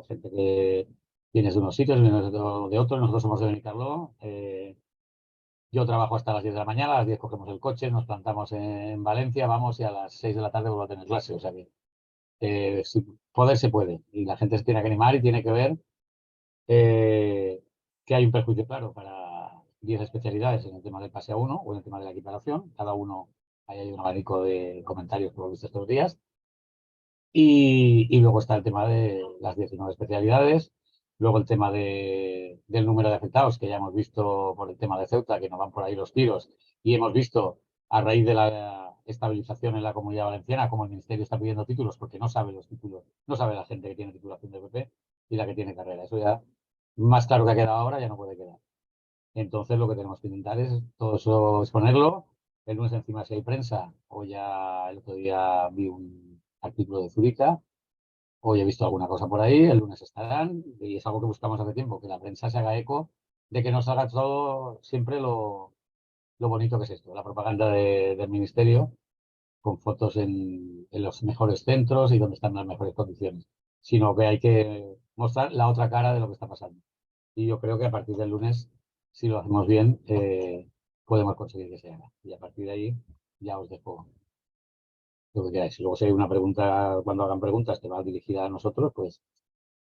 Gente que viene de unos sitios, viene de otros, nosotros somos de Benicarló. Yo trabajo hasta las 10 de la mañana, a las 10 cogemos el coche, nos plantamos en Valencia, vamos, y a las 6 de la tarde vuelvo a tener clase. O sea que si poder se puede. Y la gente se tiene que animar y tiene que ver que hay un perjuicio claro para 10 especialidades en el tema del pase a 1 o en el tema de la equiparación. Cada uno, ahí hay un abanico de comentarios que hemos visto estos días. Y luego está el tema de las 19 especialidades. Luego el tema del número de afectados, que ya hemos visto por el tema de Ceuta, que nos van por ahí los tiros. Y hemos visto, a raíz de la estabilización en la Comunidad Valenciana, como el Ministerio está pidiendo títulos porque no sabe los títulos, no sabe la gente que tiene titulación de PP y la que tiene carrera. Eso ya, más claro que ha quedado ahora, ya no puede quedar. Entonces lo que tenemos que intentar es todo eso exponerlo. El lunes encima si hay prensa, o ya el otro día vi un artículo de Zurica, hoy he visto alguna cosa por ahí, el lunes estarán, y es algo que buscamos hace tiempo, que la prensa se haga eco de que nos haga todo siempre lo bonito que es esto, la propaganda del ministerio, con fotos en los mejores centros y donde están las mejores condiciones, sino que hay que mostrar la otra cara de lo que está pasando. Y yo creo que a partir del lunes, si lo hacemos bien, podemos conseguir que se haga. Y a partir de ahí ya os dejo lo que queráis. Luego si hay una pregunta, cuando hagan preguntas que va dirigida a nosotros,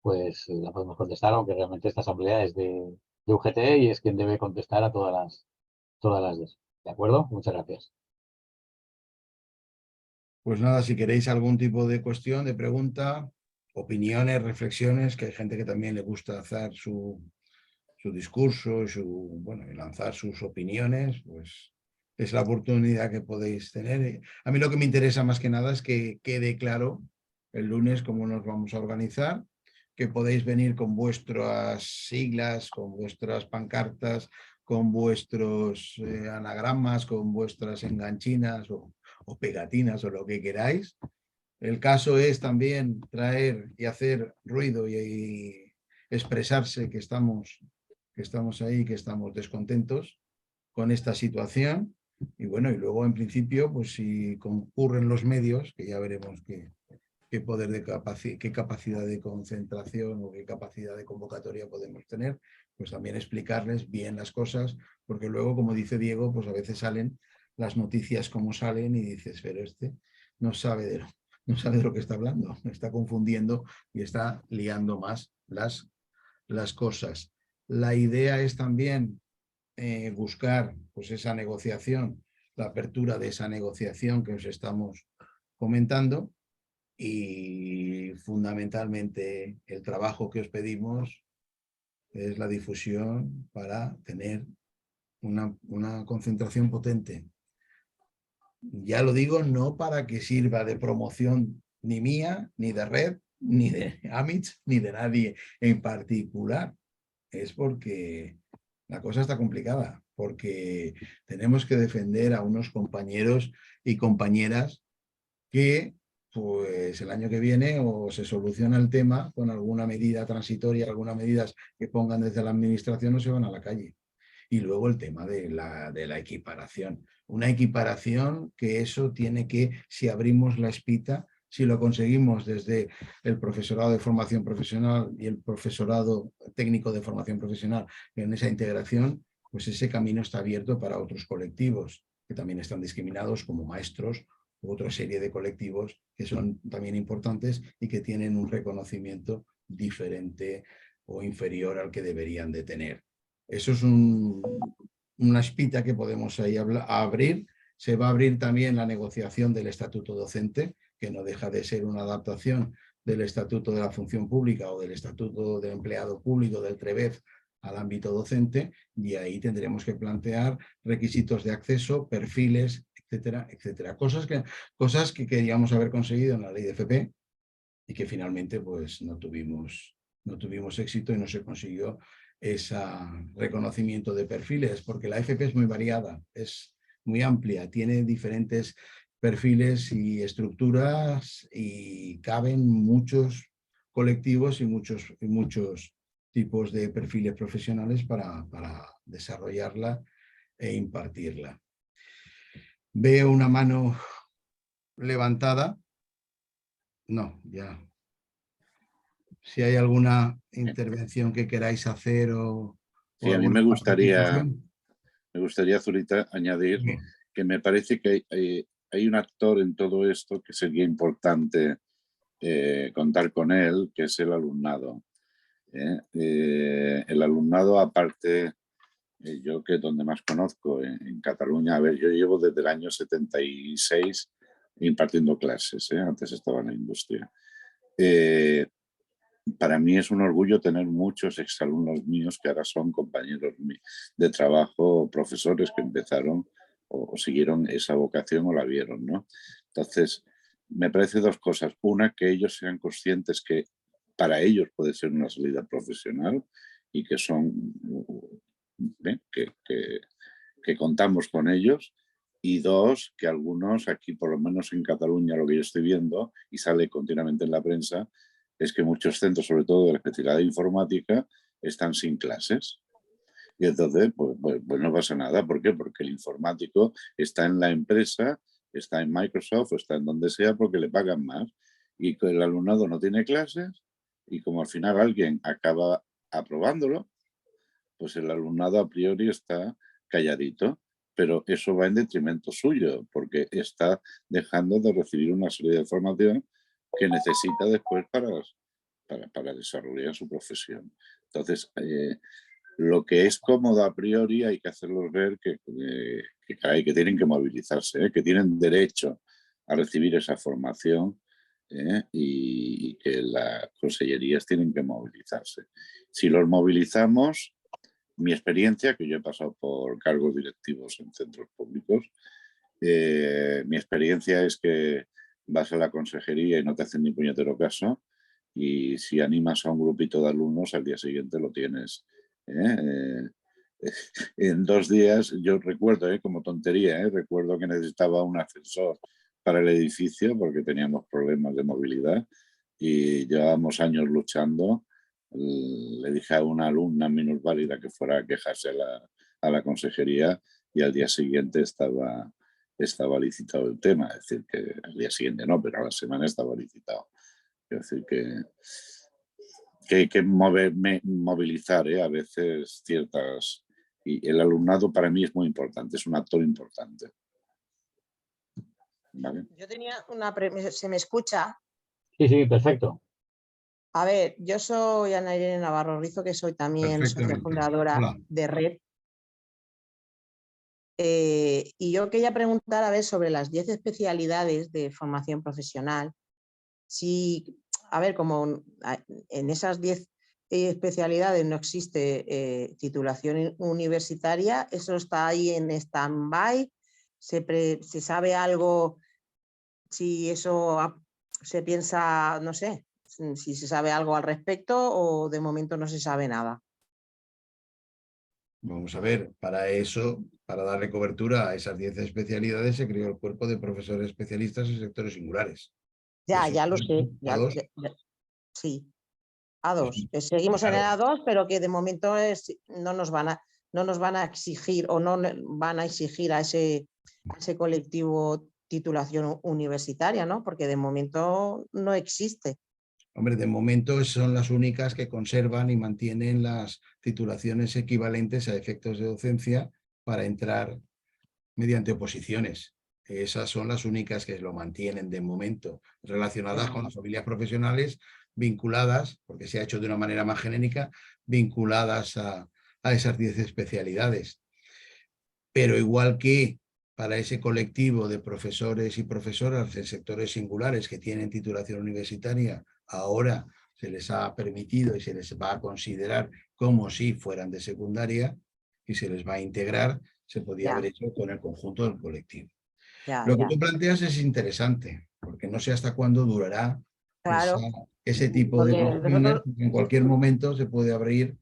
pues la podemos contestar, aunque realmente esta asamblea es de UGT y es quien debe contestar a todas las ¿de acuerdo? Muchas gracias. Pues nada, si queréis algún tipo de cuestión, de pregunta, opiniones, reflexiones, que hay gente que también le gusta hacer su discurso, bueno, y lanzar sus opiniones, pues es la oportunidad que podéis tener. A mí lo que me interesa más que nada es que quede claro el lunes cómo nos vamos a organizar, que podéis venir con vuestras siglas, con vuestras pancartas, con vuestros anagramas, con vuestras enganchinas o pegatinas o lo que queráis. El caso es también traer y hacer ruido y expresarse que estamos ahí, que estamos descontentos con esta situación. Y bueno, y luego en principio, pues si concurren los medios, que ya veremos qué poder de qué capacidad de concentración o qué capacidad de convocatoria podemos tener, pues también explicarles bien las cosas, porque luego, como dice Diego, pues a veces salen las noticias como salen y dices, pero este no sabe de lo que está hablando, está confundiendo y está liando más las cosas. La idea es también buscar pues, esa negociación, la apertura de esa negociación que os estamos comentando y fundamentalmente el trabajo que os pedimos es la difusión para tener una concentración potente. Ya lo digo, no para que sirva de promoción ni mía, ni de Red, ni de Amitz, ni de nadie en particular. Es porque la cosa está complicada, porque tenemos que defender a unos compañeros y compañeras que pues el año que viene o se soluciona el tema con alguna medida transitoria, algunas medidas que pongan desde la administración o se van a la calle. Y luego el tema de la equiparación. Una equiparación que eso tiene que, si abrimos la espita, si lo conseguimos desde el profesorado de formación profesional y el profesorado técnico de formación profesional en esa integración, pues ese camino está abierto para otros colectivos que también están discriminados como maestros u otra serie de colectivos que son también importantes y que tienen un reconocimiento diferente o inferior al que deberían de tener. Eso es una espita que podemos ahí abrir. Se va a abrir también la negociación del estatuto docente, que no deja de ser una adaptación del estatuto de la función pública o del estatuto del empleado público del TREBEF al ámbito docente, y ahí tendremos que plantear requisitos de acceso, perfiles, etcétera, etcétera. Cosas que queríamos haber conseguido en la ley de FP y que finalmente pues no tuvimos éxito y no se consiguió ese reconocimiento de perfiles, porque la FP es muy variada, es muy amplia, tiene diferentes perfiles y estructuras y caben muchos colectivos y muchos tipos de perfiles profesionales para desarrollarla e impartirla. Veo una mano levantada. No, ya. Si hay alguna intervención que queráis hacer o sí, a mí me gustaría, Zurita, añadir que me parece que hay un actor en todo esto que sería importante contar con él, que es el alumnado. El alumnado, aparte, yo que donde más conozco, en Cataluña, a ver, yo llevo desde el año 76 impartiendo clases, antes estaba en la industria. Para mí es un orgullo tener muchos exalumnos míos que ahora son compañeros de trabajo, profesores que empezaron o siguieron esa vocación o la vieron, ¿no? Entonces, me parece dos cosas. Una, que ellos sean conscientes que para ellos puede ser una salida profesional y que son, que contamos con ellos. Y dos, que algunos aquí, por lo menos en Cataluña, lo que yo estoy viendo y sale continuamente en la prensa, es que muchos centros, sobre todo de la especialidad de informática, están sin clases. Y entonces, pues no pasa nada. ¿Por qué? Porque el informático está en la empresa, está en Microsoft, está en donde sea, porque le pagan más. Y el alumnado no tiene clases y como al final alguien acaba aprobándolo, pues el alumnado a priori está calladito. Pero eso va en detrimento suyo, porque está dejando de recibir una serie de formación que necesita después para desarrollar su profesión. Entonces, lo que es cómodo a priori hay que hacerlos ver que tienen que movilizarse, que tienen derecho a recibir esa formación y que las consellerías tienen que movilizarse. Si los movilizamos, mi experiencia, que yo he pasado por cargos directivos en centros públicos, mi experiencia es que vas a la consejería y no te hacen ni puñetero caso, y si animas a un grupito de alumnos, al día siguiente lo tienes. En 2 días, yo recuerdo, como tontería, recuerdo que necesitaba un ascensor para el edificio porque teníamos problemas de movilidad y llevábamos años luchando. Le dije a una alumna minusválida que fuera a quejarse a la consejería y al día siguiente estaba licitado el tema. Es decir, que al día siguiente no, pero a la semana estaba licitado. Es decir, que hay que movilizar a veces ciertas... Y el alumnado para mí es muy importante, es un actor importante. ¿Vale? Yo tenía una... ¿Se me escucha? Sí, perfecto. A ver, yo soy Ana Irene Navarro Rizo, que soy también socia fundadora de Red. Y yo quería preguntar, a ver, sobre las 10 especialidades de formación profesional. Si, a ver, como en esas 10 especialidades no existe titulación universitaria, ¿eso está ahí en stand-by? ¿Se sabe algo si eso se piensa, no sé, si se sabe algo al respecto o de momento no se sabe nada? Vamos a ver, para eso, para darle cobertura a esas 10 especialidades, se creó el cuerpo de profesores especialistas en sectores singulares. Ya lo sé. Sí, A2. Seguimos claro. En el A2, pero que de momento no nos van a exigir o no van a exigir a ese colectivo titulación universitaria, ¿no? Porque de momento no existe. Hombre, de momento son las únicas que conservan y mantienen las titulaciones equivalentes a efectos de docencia para entrar mediante oposiciones. Esas son las únicas que lo mantienen de momento, relacionadas con las familias profesionales, vinculadas, porque se ha hecho de una manera más genérica, vinculadas a esas 10 especialidades. Pero igual que para ese colectivo de profesores y profesoras en sectores singulares que tienen titulación universitaria, ahora se les ha permitido y se les va a considerar como si fueran de secundaria y se les va a integrar, se podía haber hecho con el conjunto del colectivo. Lo que tú planteas es interesante, porque no sé hasta cuándo durará ese tipo de cuestiones, porque en cualquier momento se puede abrir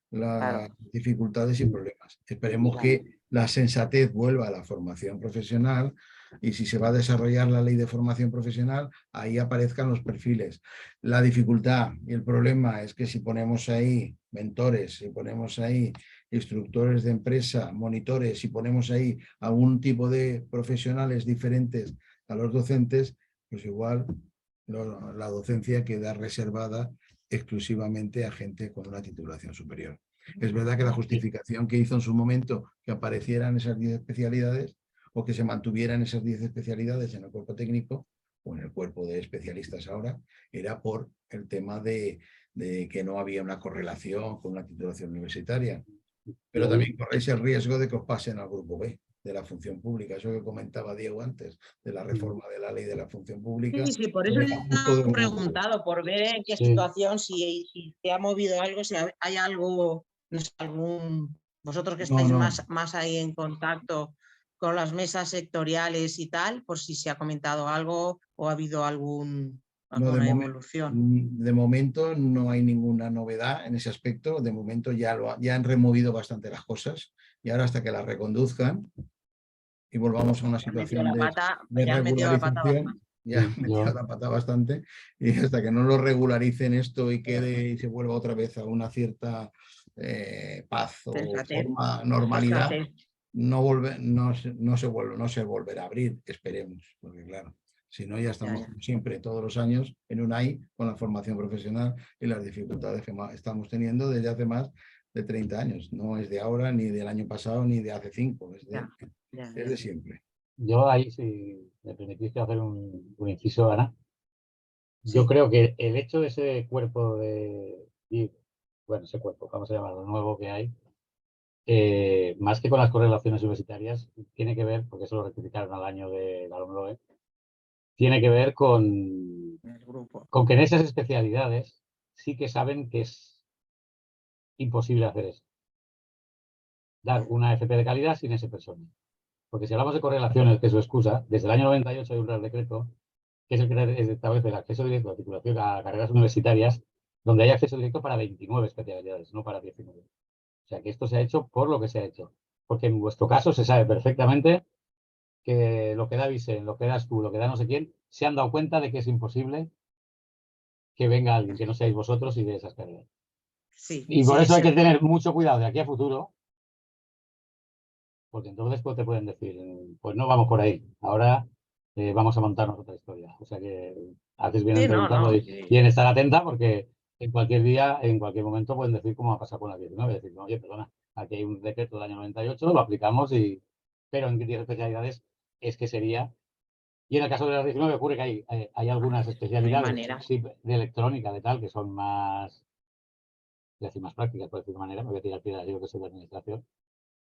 las dificultades y problemas. Esperemos que la sensatez vuelva a la formación profesional y si se va a desarrollar la ley de formación profesional, ahí aparezcan los perfiles. La dificultad y el problema es que si ponemos ahí mentores, si ponemos ahí instructores de empresa, monitores, si ponemos ahí algún tipo de profesionales diferentes a los docentes, pues igual la docencia queda reservada exclusivamente a gente con una titulación superior. Es verdad que la justificación que hizo en su momento que aparecieran esas 10 especialidades o que se mantuvieran esas 10 especialidades en el cuerpo técnico o en el cuerpo de especialistas ahora, era por el tema de que no había una correlación con una titulación universitaria. Pero también corréis el riesgo de que os pasen al grupo B de la función pública. Eso que comentaba Diego antes, de la reforma de la ley de la función pública. Sí, por eso he preguntado, por ver en qué situación, si se ha movido algo, si hay algo, no sé, vosotros que estáis más ahí en contacto con las mesas sectoriales y tal, por si se ha comentado algo o ha habido alguna evolución. De momento no hay ninguna novedad en ese aspecto. De momento ya han removido bastante las cosas y ahora hasta que las reconduzcan y volvamos a una situación de regularización, ya han metido la pata bastante, y hasta que no lo regularicen esto y quede y se vuelva otra vez a una cierta paz o normalidad, no se volverá a abrir, esperemos, porque claro, si no ya estamos como siempre todos los años en UNAI con la formación profesional y las dificultades que estamos teniendo desde hace más de 30 años. No es de ahora, ni del año pasado, ni de hace 5, es de siempre. Yo ahí, si me permitiste hacer un inciso, Ana, yo creo que el hecho de ese cuerpo ese cuerpo, vamos a llamarlo nuevo que hay, más que con las correlaciones universitarias, tiene que ver, porque eso lo rectificaron al año de la LOMLOE, tiene que ver con que en esas especialidades sí que saben que es imposible hacer eso. Dar una FP de calidad sin ese personal. Porque si hablamos de correlaciones, que es su excusa, desde el año 98 hay un Real Decreto que es el que establece el acceso directo a titulación a carreras universitarias, donde hay acceso directo para 29 especialidades, no para 19. O sea que esto se ha hecho por lo que se ha hecho. Porque en vuestro caso se sabe perfectamente que lo que da Vicen, lo que das tú, lo que da no sé quién, se han dado cuenta de que es imposible que venga alguien que no seáis vosotros y de esas carreras. Y por eso hay que tener mucho cuidado de aquí a futuro, porque entonces te pueden decir, pues no vamos por ahí, ahora vamos a montarnos otra historia. O sea que haces bien en preguntarlo y en estar atenta, porque en cualquier día, en cualquier momento pueden decir cómo va a pasar con la 19, decir, oye, perdona, aquí hay un decreto del año 98, lo aplicamos, pero en 10 especialidades es que sería. Y en el caso de las 19 ocurre que hay algunas especialidades de electrónica, de tal, que son más prácticas, por decir de manera, me voy a tirar piedras, yo que soy de administración.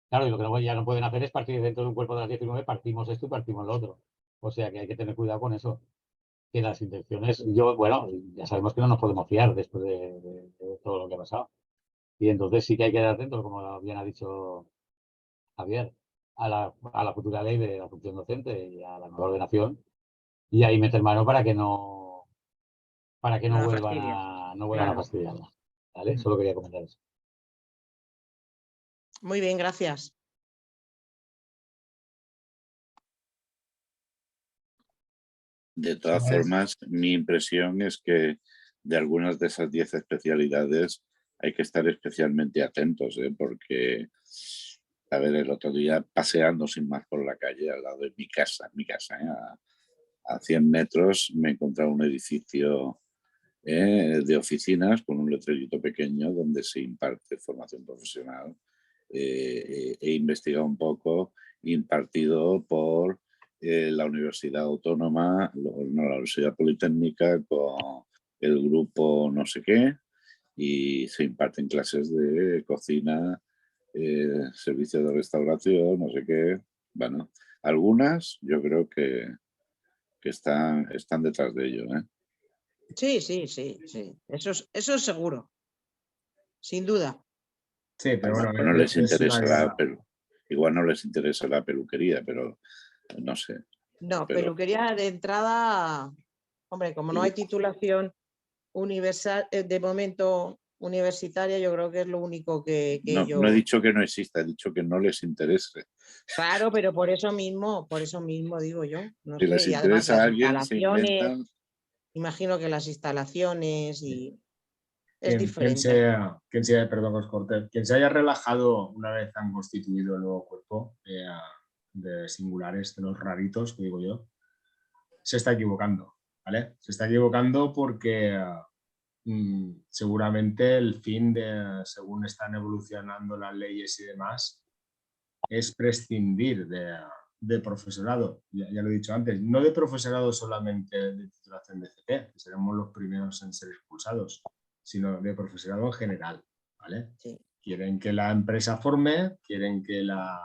Claro, y lo que ya no pueden hacer es partir dentro de un cuerpo de las 19, partimos esto y partimos lo otro. O sea que hay que tener cuidado con eso. Que las intenciones, ya sabemos que no nos podemos fiar después de todo lo que ha pasado. Y entonces sí que hay que dar atentos, como bien ha dicho Javier, a la futura ley de la función docente y a la nueva ordenación. Y ahí meter mano para que no vuelvan a fastidiarla. ¿Vale? Solo quería comentar eso. Muy bien, gracias. De todas formas, mi impresión es que de algunas de esas 10 especialidades hay que estar especialmente atentos, porque, a ver, el otro día paseando sin más por la calle al lado de mi casa, a 100 metros me encontraba un edificio de oficinas con un letrerito pequeño donde se imparte formación profesional. He investigado un poco, impartido por la Universidad Autónoma, la Universidad Politécnica, con el grupo no sé qué, y se imparten clases de cocina, servicios de restauración, no sé qué. Bueno, algunas yo creo que están detrás de ello. Sí. Eso es seguro. Sin duda. Sí, pero bueno, no les interesará, pero igual no les interesa la peluquería, pero no sé. No, peluquería de entrada, hombre, como no hay titulación universal, de momento universitaria, yo creo que es lo único que no he dicho que no exista, he dicho que no les interese. Claro, pero por eso mismo digo yo. No si sé, les y además interesa las a alguien, se instalaciones, inventan. imagino que las instalaciones y es Quien se haya relajado una vez han constituido el nuevo cuerpo de singulares, de los raritos, que digo yo, se está equivocando, ¿vale? Se está equivocando porque seguramente el fin según están evolucionando las leyes y demás, es prescindir de profesorado, ya lo he dicho antes, no de profesorado solamente de titulación de FP, que seremos los primeros en ser expulsados, sino de profesorado en general, ¿vale? Sí. Quieren que la empresa forme, quieren que la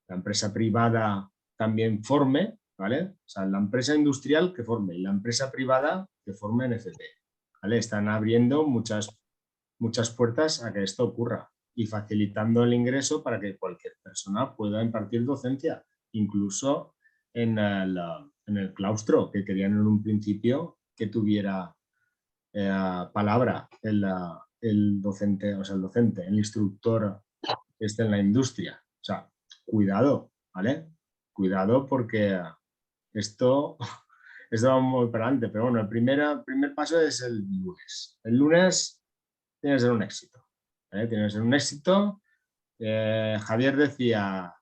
empresa privada también forme, ¿vale? O sea, la empresa industrial que forme y la empresa privada que forme en FP, ¿vale? Están abriendo muchas puertas a que esto ocurra y facilitando el ingreso para que cualquier persona pueda impartir docencia, incluso en el claustro, que querían en un principio que tuviera palabra el docente, o sea, el docente, el instructor que esté en la industria. O sea, cuidado, ¿vale? Cuidado porque esto va muy para adelante. Pero bueno, el primer paso es el lunes. El lunes tiene que ser un éxito, ¿vale? Tiene que ser un éxito. Javier decía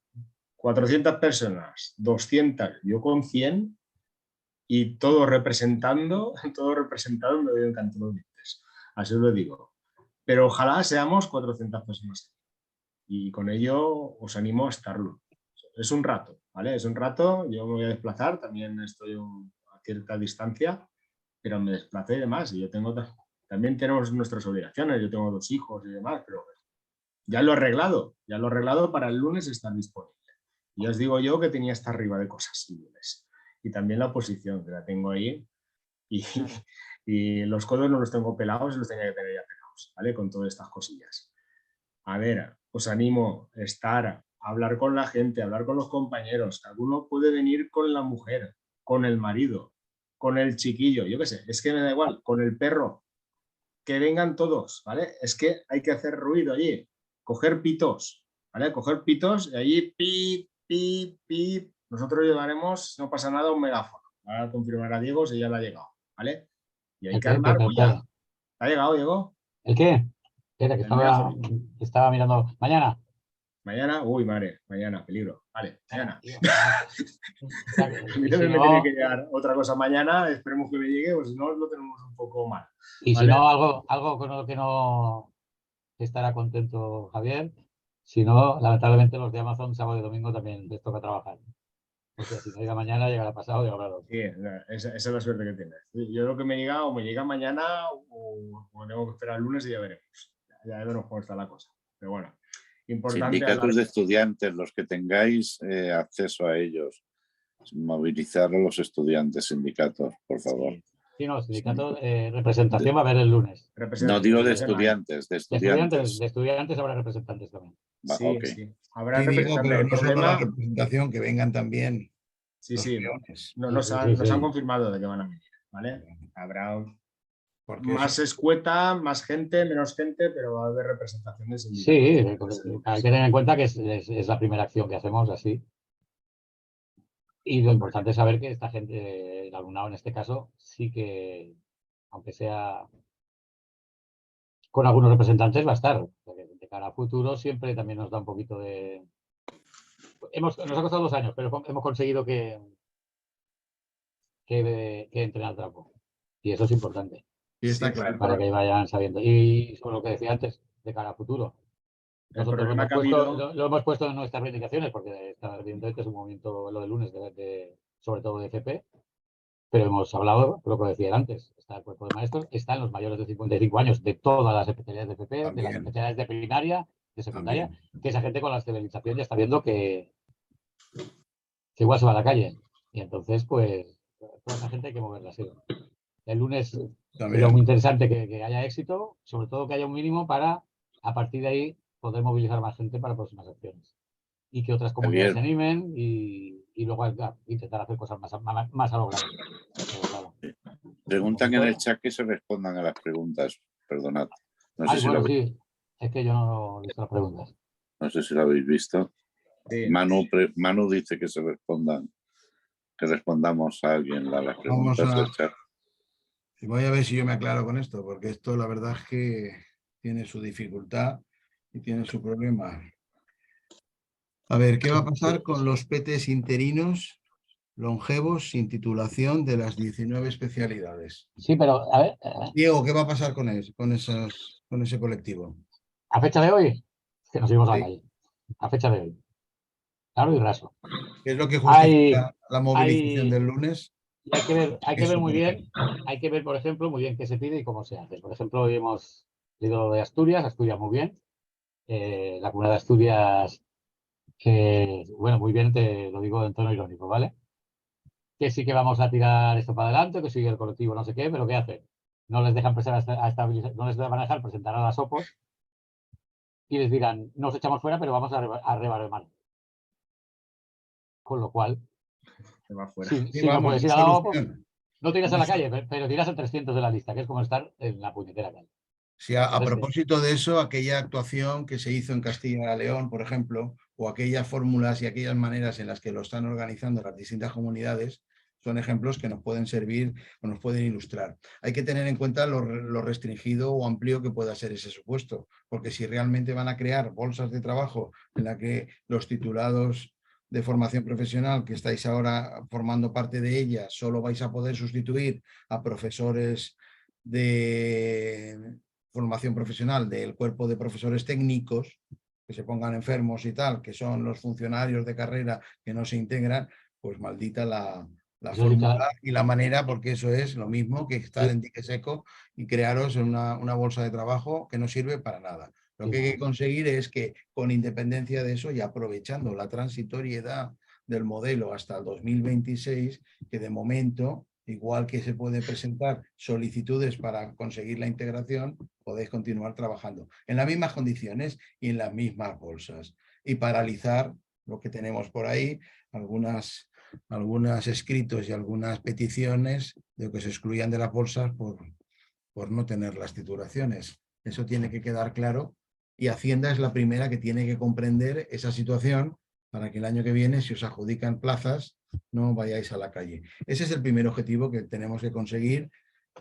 400 personas, 200, yo con 100 y todo representado me doy encantado de dientes. Así os lo digo. Pero ojalá seamos 400 personas. Y con ello os animo a estarlo. Es un rato, ¿vale? Es un rato, yo me voy a desplazar, también estoy a cierta distancia, pero me desplazo y demás. Y yo también tenemos nuestras obligaciones, yo tengo 2 hijos y demás, pero ya lo he arreglado para el lunes estar disponible. Ya os digo yo que tenía hasta arriba de cosas el lunes. Y también la oposición, que la tengo ahí. Y los codos no los tengo pelados, los tenía que tener ya pelados, ¿vale? Con todas estas cosillas. A ver, os animo a estar, a hablar con la gente, a hablar con los compañeros. Alguno puede venir con la mujer, con el marido, con el chiquillo, yo qué sé, es que me da igual, con el perro. Que vengan todos, ¿vale? Es que hay que hacer ruido allí, coger pitos, ¿vale? Coger pitos y allí pip, pip, pip. Nosotros llevaremos, no pasa nada, un megáfono. Ahora confirmará Diego si ya le ha llegado, ¿vale? Y hay que armar bulla. ¿Ha llegado, Diego? ¿El qué? Espera, que estaba mirando. Mañana. Mañana, uy, madre, mañana, peligro. Vale, mañana. A mí Si también me no, tiene que llegar otra cosa mañana, esperemos que me llegue, pues si no lo tenemos un poco mal. y ¿vale? si no, algo con lo que no estará contento Javier. Si no, lamentablemente los de Amazon sábado y domingo también les toca trabajar. O sea, si no llega mañana, llegará pasado y llegará otro. Sí, esa es la suerte que tienes. Yo lo que me llega o me llega mañana o tengo que esperar el lunes y ya veremos. Ya veremos cómo está la cosa. Pero bueno, importante. Sindicatos de estudiantes, los que tengáis acceso a ellos, movilizar a los estudiantes, sindicatos, por favor. Sí, no, sindicato, representación va a haber el lunes. No digo de estudiantes, de estudiantes. De estudiantes habrá representantes también. Va, sí, okay. sí. Habrá Sí, digo, pero el no solo problema. la representación, que vengan también. Sí, sí. Peones. Nos han confirmado de que van a venir, ¿vale? Habrá más escueta, más gente, menos gente, pero va a haber representaciones. Sí, hay que tener en cuenta que es la primera acción que hacemos así. Y lo importante es saber que esta gente, el alumnado en este caso, sí que, aunque sea con algunos representantes, va a estar. Porque de cara a futuro siempre también nos da un poquito de... Nos ha costado 2 años, pero hemos conseguido que entren al trapo. Y eso es importante. Sí, está claro. Para que vayan sabiendo. Y con lo que decía antes, de cara a futuro. Nosotros lo hemos puesto en nuestras reivindicaciones, porque evidentemente es un movimiento, lo del lunes, sobre todo de FP, pero hemos hablado, lo que decía antes, está el cuerpo de maestros, están los mayores de 55 años de todas las especialidades de FP, también, de las especialidades de primaria, de secundaria, también. Que esa gente con la civilización ya está viendo que igual se va a la calle. Y entonces, pues, toda esa gente hay que moverla así. El lunes sería muy interesante que haya éxito, sobre todo que haya un mínimo para, a partir de ahí, poder movilizar más gente para próximas acciones. Y que otras comunidades se animen y luego intentar hacer cosas más a lo grande. Claro. Preguntan en el chat que se respondan a las preguntas. Perdonad. No sé si bueno, sí. Es que yo no he visto las preguntas. No sé si lo habéis visto. Sí. Manu dice que se respondan, que respondamos a alguien a las preguntas del chat. Voy a ver si yo me aclaro con esto, porque esto la verdad es que tiene su dificultad y tiene su problema. A ver, ¿qué va a pasar con los PTs interinos longevos sin titulación de las 19 especialidades? Sí, pero a ver... Diego, ¿qué va a pasar con ese colectivo? ¿A fecha de hoy? Que nos íbamos a la calle. A fecha de hoy. claro y raso. ¿Qué es lo que justifica la movilización hay- del lunes? Hay que ver Eso, muy por bien, ejemplo. hay que ver, por ejemplo, muy bien qué se pide y cómo se hace. Por ejemplo, hoy hemos ido de Asturias muy bien. La comunidad de Asturias, que, bueno, muy bien, te lo digo en tono irónico, ¿vale? Que sí que vamos a tirar esto para adelante, que sigue el colectivo no sé qué, pero ¿qué hacen? No les dejan a estabilizar, no les van a dejar presentar a las OPOs y les dirán, nos echamos fuera, pero vamos a rebaremar. Con lo cual, Se va fuera. si Sí, no vamos, puedes mi ir a la OPO, solución. no tiras a Mi la so- calle, pero tiras a 300 de la lista, que es como estar en la puñetera calle. Si a Entonces, propósito de eso, aquella actuación que se hizo en Castilla y León, por ejemplo, o aquellas fórmulas y aquellas maneras en las que lo están organizando las distintas comunidades, son ejemplos que nos pueden servir o nos pueden ilustrar. Hay que tener en cuenta lo restringido o amplio que pueda ser ese supuesto, porque si realmente van a crear bolsas de trabajo en la que los titulados de formación profesional que estáis ahora formando parte de ella, solo vais a poder sustituir a profesores de formación profesional del cuerpo de profesores técnicos que se pongan enfermos y tal, que son los funcionarios de carrera que no se integran, pues maldita la yo he dicho, fórmula y la manera, porque eso es lo mismo que estar en dique seco y crearos una bolsa de trabajo que no sirve para nada. Lo que hay que conseguir es que, con independencia de eso y aprovechando la transitoriedad del modelo hasta el 2026, que de momento, igual que se puede presentar solicitudes para conseguir la integración, podéis continuar trabajando en las mismas condiciones y en las mismas bolsas. Y paralizar lo que tenemos por ahí, algunos escritos y algunas peticiones de que se excluyan de las bolsas por no tener las titulaciones. Eso tiene que quedar claro y Hacienda es la primera que tiene que comprender esa situación para que el año que viene, si os adjudican plazas, no vayáis a la calle. Ese es el primer objetivo que tenemos que conseguir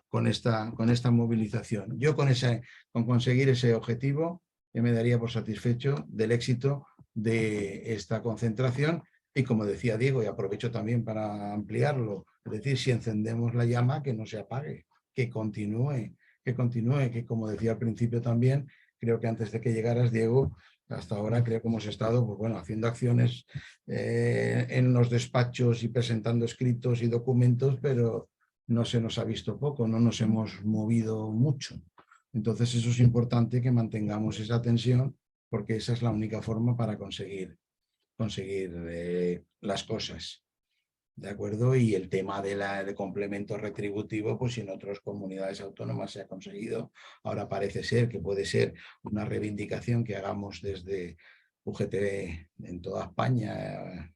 con esta movilización. Yo con conseguir ese objetivo yo me daría por satisfecho del éxito de esta concentración y, como decía Diego, y aprovecho también para ampliarlo, es decir, si encendemos la llama, que no se apague, que continúe, que como decía al principio también, creo que antes de que llegaras, Diego, hasta ahora creo que hemos estado, pues bueno, haciendo acciones en los despachos y presentando escritos y documentos, pero no se nos ha visto poco, no nos hemos movido mucho. Entonces eso es importante, que mantengamos esa tensión, porque esa es la única forma para conseguir las cosas. ¿De acuerdo? Y el tema de complemento retributivo, pues si en otras comunidades autónomas se ha conseguido, ahora parece ser que puede ser una reivindicación que hagamos desde UGT en toda España,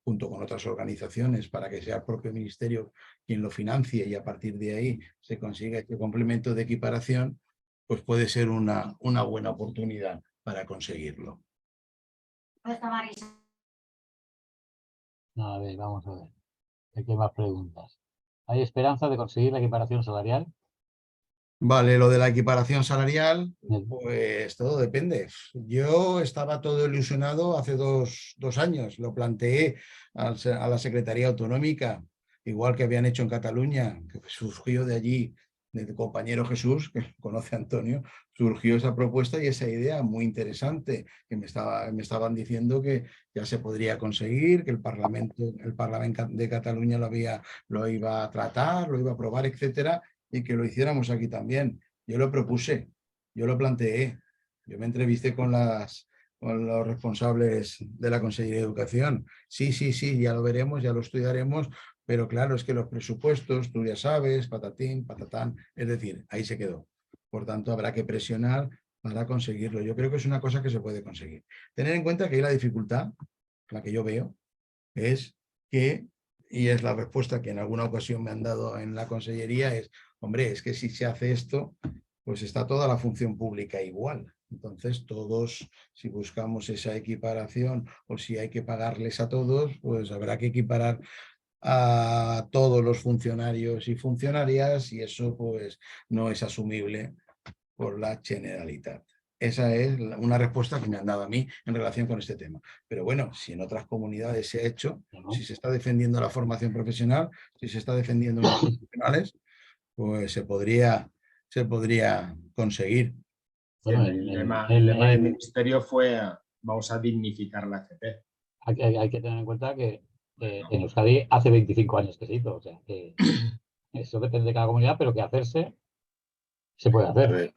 junto con otras organizaciones, para que sea el propio ministerio quien lo financie y a partir de ahí se consiga este complemento de equiparación, pues puede ser una buena oportunidad para conseguirlo. a ver, vamos a ver. Aquí hay más preguntas. ¿Hay esperanza de conseguir la equiparación salarial? Vale, lo de la equiparación salarial, pues todo depende. Yo estaba todo ilusionado hace dos años, lo planteé a la Secretaría Autonómica, igual que habían hecho en Cataluña, que surgió de allí, del compañero Jesús, que conoce a Antonio, surgió esa propuesta y esa idea muy interesante, que me estaban diciendo que ya se podría conseguir, que el Parlamento de Cataluña lo iba a tratar, lo iba a aprobar, etcétera, y que lo hiciéramos aquí también. Yo lo propuse, yo lo planteé, yo me entrevisté con los responsables de la Consejería de Educación. Sí, ya lo veremos, ya lo estudiaremos, pero claro, es que los presupuestos, tú ya sabes, patatín, patatán, es decir, ahí se quedó. Por tanto, habrá que presionar para conseguirlo. Yo creo que es una cosa que se puede conseguir. Tener en cuenta que hay la dificultad, la que yo veo, es que, y es la respuesta que en alguna ocasión me han dado en la consellería, es, hombre, es que si se hace esto, pues está toda la función pública igual. Entonces todos, si buscamos esa equiparación o si hay que pagarles a todos, pues habrá que equiparar a todos los funcionarios y funcionarias y eso pues no es asumible por la Generalitat. Esa es una respuesta que me han dado a mí en relación con este tema. Pero bueno, si en otras comunidades se ha hecho, si se está defendiendo la formación profesional, si se está defendiendo los profesionales, pues se podría conseguir. Bueno, El lema del ministerio fue: vamos a dignificar la FP. hay que tener en cuenta que en Euskadi hace 25 años que se hizo, o sea, que eso depende de cada comunidad, pero que hacerse se puede hacer.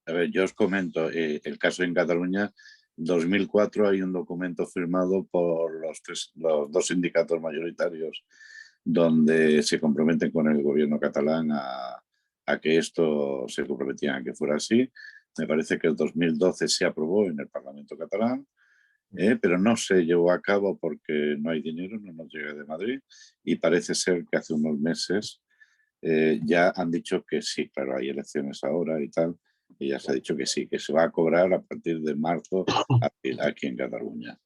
A ver, yo os comento, el caso en Cataluña, en 2004 hay un documento firmado por los dos sindicatos mayoritarios donde se comprometen con el gobierno catalán a que esto se comprometían a que fuera así. Me parece que el 2012 se aprobó en el Parlamento catalán, pero no se llevó a cabo porque no hay dinero, no nos llega de Madrid, y parece ser que hace unos meses ya han dicho que sí, claro, hay elecciones ahora y tal, y ya se ha dicho que sí, que se va a cobrar a partir de marzo aquí en Cataluña.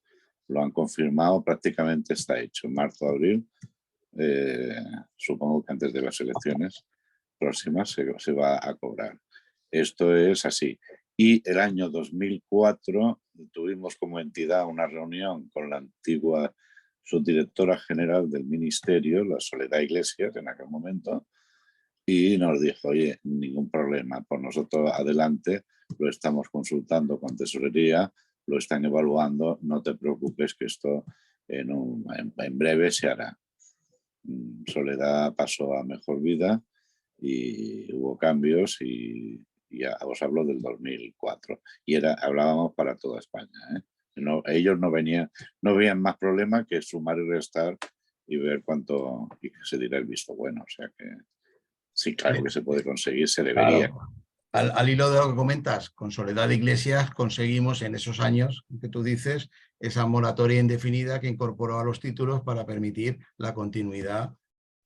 Lo han confirmado, prácticamente está hecho. Marzo, abril, supongo que antes de las elecciones próximas se va a cobrar. Esto es así. Y el año 2004 tuvimos como entidad una reunión con la antigua subdirectora general del ministerio, la Soledad Iglesias, en aquel momento, y nos dijo, oye, ningún problema, por nosotros adelante, lo estamos consultando con tesorería, lo están evaluando, no te preocupes que esto en breve se hará. Soledad pasó a mejor vida y hubo cambios y ya os hablo del 2004 y hablábamos para toda España, ¿eh? No, ellos no veían más problema que sumar y restar y ver cuánto y que se diera el visto bueno, o sea que sí, claro que se puede conseguir, se debería. Claro. Al hilo de lo que comentas, con Soledad Iglesias conseguimos en esos años que tú dices esa moratoria indefinida que incorporó a los títulos para permitir la continuidad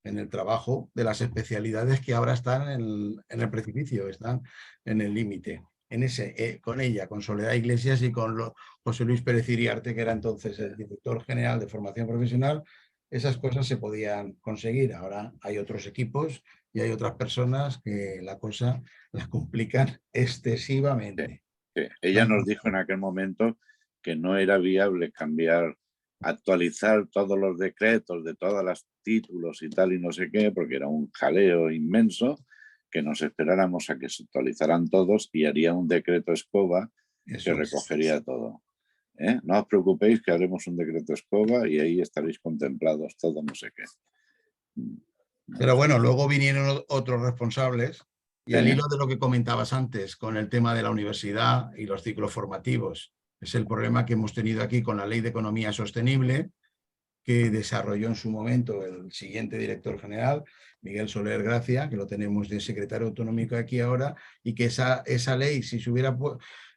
en el trabajo de las especialidades que ahora están en el precipicio, están en el límite. Con ella, con Soledad Iglesias y con José Luis Pérez Iriarte, que era entonces el director general de formación profesional, esas cosas se podían conseguir. Ahora hay otros equipos y hay otras personas que la cosa la complican excesivamente. Ella nos dijo en aquel momento que no era viable cambiar, actualizar todos los decretos de todos los títulos y tal y no sé qué, porque era un jaleo inmenso, que nos esperáramos a que se actualizaran todos y haría un decreto escoba que recogería todo. No os preocupéis que haremos un decreto escoba y ahí estaréis contemplados todos no sé qué. Pero bueno, luego vinieron otros responsables y al hilo de lo que comentabas antes con el tema de la universidad y los ciclos formativos, es el problema que hemos tenido aquí con la Ley de Economía Sostenible que desarrolló en su momento el siguiente director general, Miguel Soler Gracia, que lo tenemos de secretario autonómico aquí ahora, y que esa ley, si se hubiera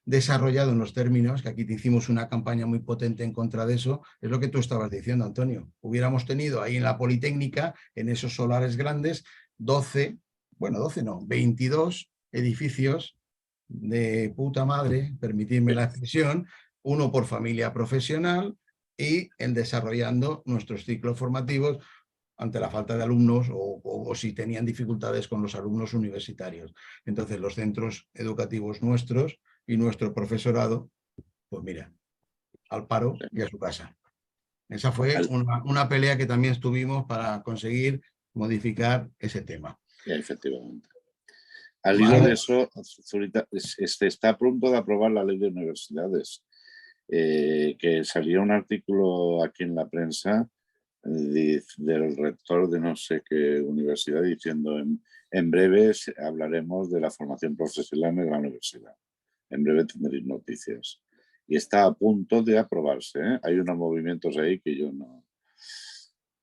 desarrollado en los términos, que aquí te hicimos una campaña muy potente en contra de eso, es lo que tú estabas diciendo, Antonio. Hubiéramos tenido ahí en la Politécnica, en esos solares grandes, 22 edificios de puta madre, permitidme la expresión, uno por familia profesional y en desarrollando nuestros ciclos formativos ante la falta de alumnos o si tenían dificultades con los alumnos universitarios. Entonces los centros educativos nuestros y nuestro profesorado, pues mira, al paro y a su casa. Esa fue una pelea que también estuvimos para conseguir modificar ese tema. Efectivamente. Al hilo de eso, Zurita, está a punto de aprobar la ley de universidades, que salió un artículo aquí en la prensa del rector de no sé qué universidad diciendo en breve hablaremos de la formación profesional en la universidad. En breve tendréis noticias. Y está a punto de aprobarse, ¿eh? Hay unos movimientos ahí que yo no...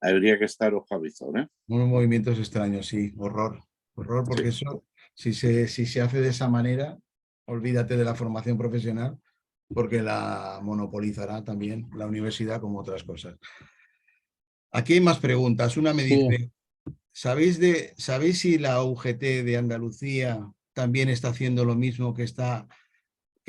Habría que estar ojo a visor, ¿eh? Unos movimientos extraños, sí, horror, porque sí. Eso, si se hace de esa manera, olvídate de la formación profesional, porque la monopolizará también la universidad como otras cosas. Aquí hay más preguntas. Una me dice, ¿sabéis si la UGT de Andalucía también está haciendo lo mismo que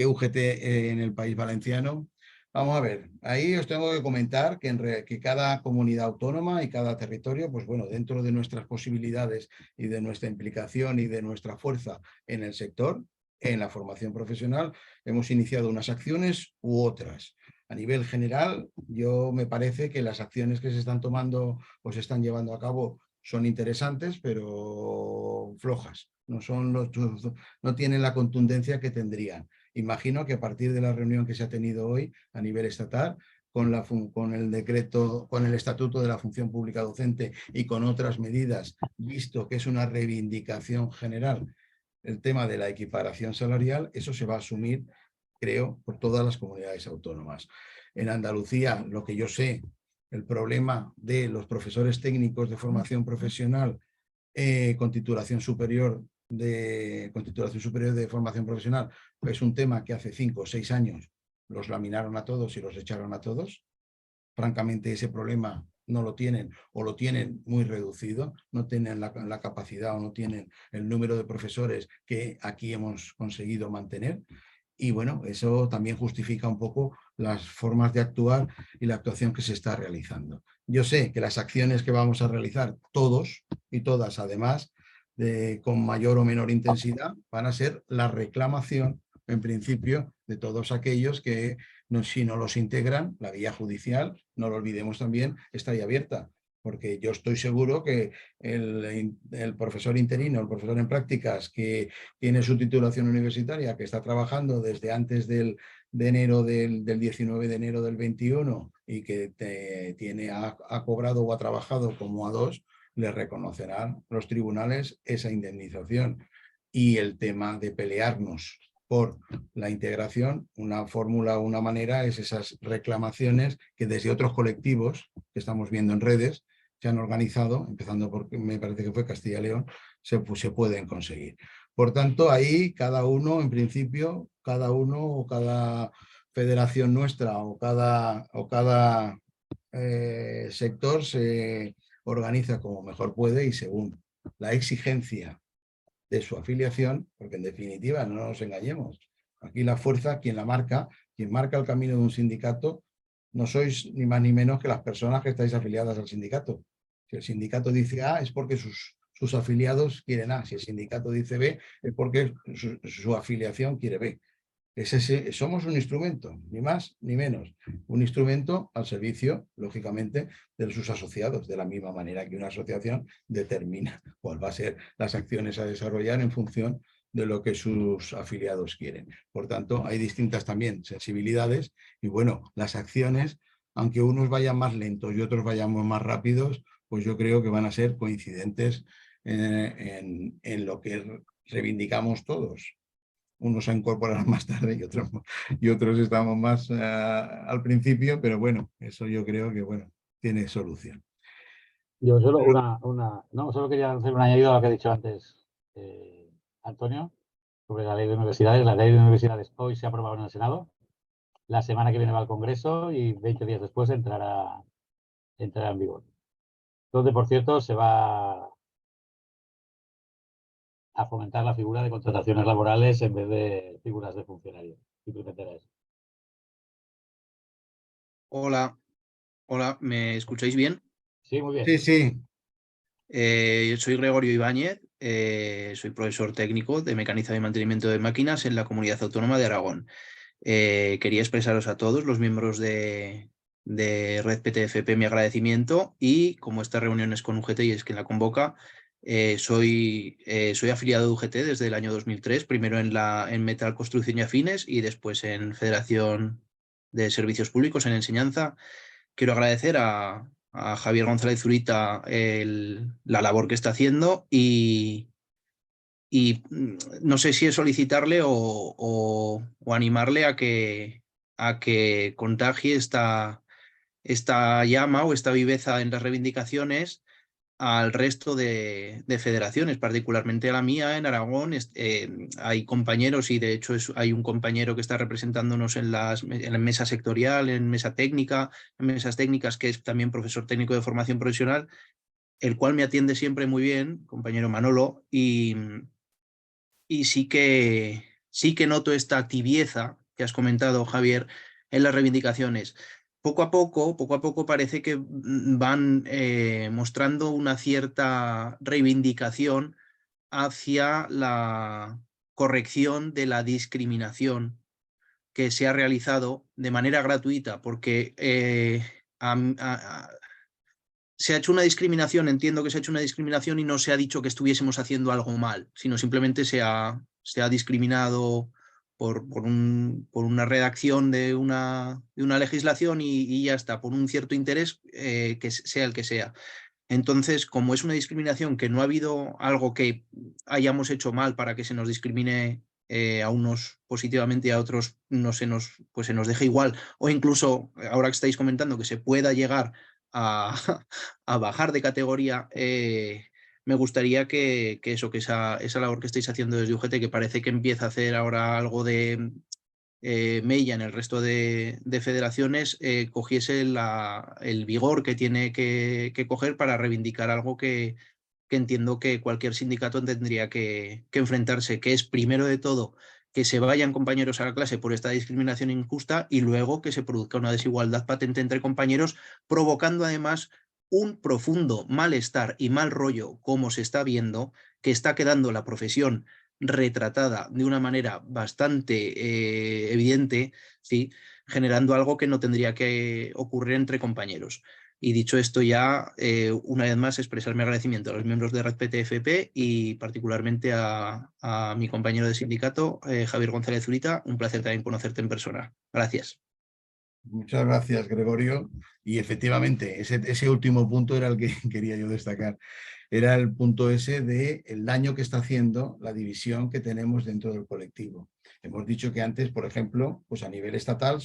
UGT en el País Valenciano? Vamos a ver, ahí os tengo que comentar que cada comunidad autónoma y cada territorio, pues bueno, dentro de nuestras posibilidades y de nuestra implicación y de nuestra fuerza en el sector, en la formación profesional, hemos iniciado unas acciones u otras. A nivel general, yo me parece que las acciones que se están tomando o se están llevando a cabo son interesantes, pero flojas. No tienen la contundencia que tendrían. Imagino que a partir de la reunión que se ha tenido hoy a nivel estatal, con el decreto, con el Estatuto de la Función Pública Docente y con otras medidas, visto que es una reivindicación general el tema de la equiparación salarial, eso se va a asumir, creo, por todas las comunidades autónomas. En Andalucía, lo que yo sé, el problema de los profesores técnicos de formación profesional con titulación superior de formación profesional, es un tema que hace 5 o 6 años los laminaron a todos y los echaron a todos. Francamente, ese problema no lo tienen o lo tienen muy reducido, no tienen la capacidad o no tienen el número de profesores que aquí hemos conseguido mantener. Y bueno, eso también justifica un poco las formas de actuar y la actuación que se está realizando. Yo sé que las acciones que vamos a realizar todos y todas, además, con mayor o menor intensidad, van a ser la reclamación, en principio, de todos aquellos que, si no los integran, la vía judicial, no lo olvidemos también, está ahí abierta. Porque yo estoy seguro que el profesor interino, el profesor en prácticas que tiene su titulación universitaria, que está trabajando desde antes del 19 de enero del 21 y que ha cobrado o ha trabajado como A2, le reconocerán los tribunales esa indemnización. Y el tema de pelearnos por la integración, una fórmula o una manera es esas reclamaciones que desde otros colectivos que estamos viendo en redes se han organizado, empezando por, me parece que fue Castilla y León, se pueden conseguir. Por tanto, ahí cada uno, en principio, cada uno o cada federación nuestra o cada sector se organiza como mejor puede y según la exigencia de su afiliación, porque en definitiva no nos engañemos. Aquí la fuerza, quien marca el camino de un sindicato, no sois ni más ni menos que las personas que estáis afiliadas al sindicato. Si el sindicato dice A, es porque sus afiliados quieren A. Si el sindicato dice B, es porque su afiliación quiere B. Somos un instrumento, ni más ni menos. Un instrumento al servicio, lógicamente, de sus asociados, de la misma manera que una asociación determina cuál va a ser las acciones a desarrollar en función de lo que sus afiliados quieren. Por tanto, hay distintas también sensibilidades y bueno, las acciones, aunque unos vayan más lentos y otros vayamos más rápidos, pues yo creo que van a ser coincidentes en lo que reivindicamos todos. Unos se incorporarán más tarde y otros estamos más al principio, pero bueno, eso yo creo que bueno, tiene solución. Yo solo solo quería hacer un añadido a lo que ha dicho antes Antonio sobre la ley de universidades. La ley de universidades hoy se ha aprobado en el Senado, la semana que viene va al Congreso y 20 días después entrará en vigor. Donde, por cierto, se va a fomentar la figura de contrataciones laborales en vez de figuras de funcionarios. Simplemente era eso. Hola, ¿me escucháis bien? Sí, muy bien. Sí, sí. Yo soy Gregorio Ibáñez, soy profesor técnico de mecanizado y mantenimiento de máquinas en la Comunidad Autónoma de Aragón. Quería expresaros a todos los miembros de Red PTFP mi agradecimiento y como esta reunión es con UGT y es quien la convoca, soy afiliado de UGT desde el año 2003, primero en Metal Construcción y Afines y después en Federación de Servicios Públicos en Enseñanza. Quiero agradecer a Javier González Zurita la labor que está haciendo y no sé si es solicitarle o animarle a que contagie esta llama o esta viveza en las reivindicaciones al resto de federaciones, particularmente a la mía en Aragón. Hay compañeros y de hecho hay un compañero que está representándonos en la mesa sectorial, en mesa técnica, en mesas técnicas, que es también profesor técnico de formación profesional, el cual me atiende siempre muy bien, compañero Manolo, y sí que noto esta tibieza que has comentado, Javier, en las reivindicaciones. Poco a poco parece que van mostrando una cierta reivindicación hacia la corrección de la discriminación que se ha realizado de manera gratuita, porque se ha hecho una discriminación, entiendo que se ha hecho una discriminación y no se ha dicho que estuviésemos haciendo algo mal, sino simplemente se ha discriminado por una redacción de una legislación y ya está, por un cierto interés que sea el que sea. Entonces, como es una discriminación que no ha habido algo que hayamos hecho mal para que se nos discrimine a unos positivamente y a otros pues se nos deje igual, o incluso ahora que estáis comentando que se pueda llegar a, a bajar de categoría, me gustaría que esa labor que estáis haciendo desde UGT, que parece que empieza a hacer ahora algo de mella en el resto de federaciones, cogiese el vigor que tiene que coger para reivindicar algo que entiendo que cualquier sindicato tendría que enfrentarse, que es primero de todo que se vayan compañeros a la clase por esta discriminación injusta y luego que se produzca una desigualdad patente entre compañeros, provocando además un profundo malestar y mal rollo, como se está viendo, que está quedando la profesión retratada de una manera bastante evidente, ¿sí? Generando algo que no tendría que ocurrir entre compañeros. Y dicho esto ya, una vez más, expresar mi agradecimiento a los miembros de RedPTFP y particularmente a mi compañero de sindicato, Javier González Zurita. Un placer también conocerte en persona. Gracias. Muchas gracias, Gregorio. Y efectivamente, ese último punto era el que quería yo destacar. Era el punto ese del daño que está haciendo la división que tenemos dentro del colectivo. Hemos dicho que antes, por ejemplo, pues a nivel estatal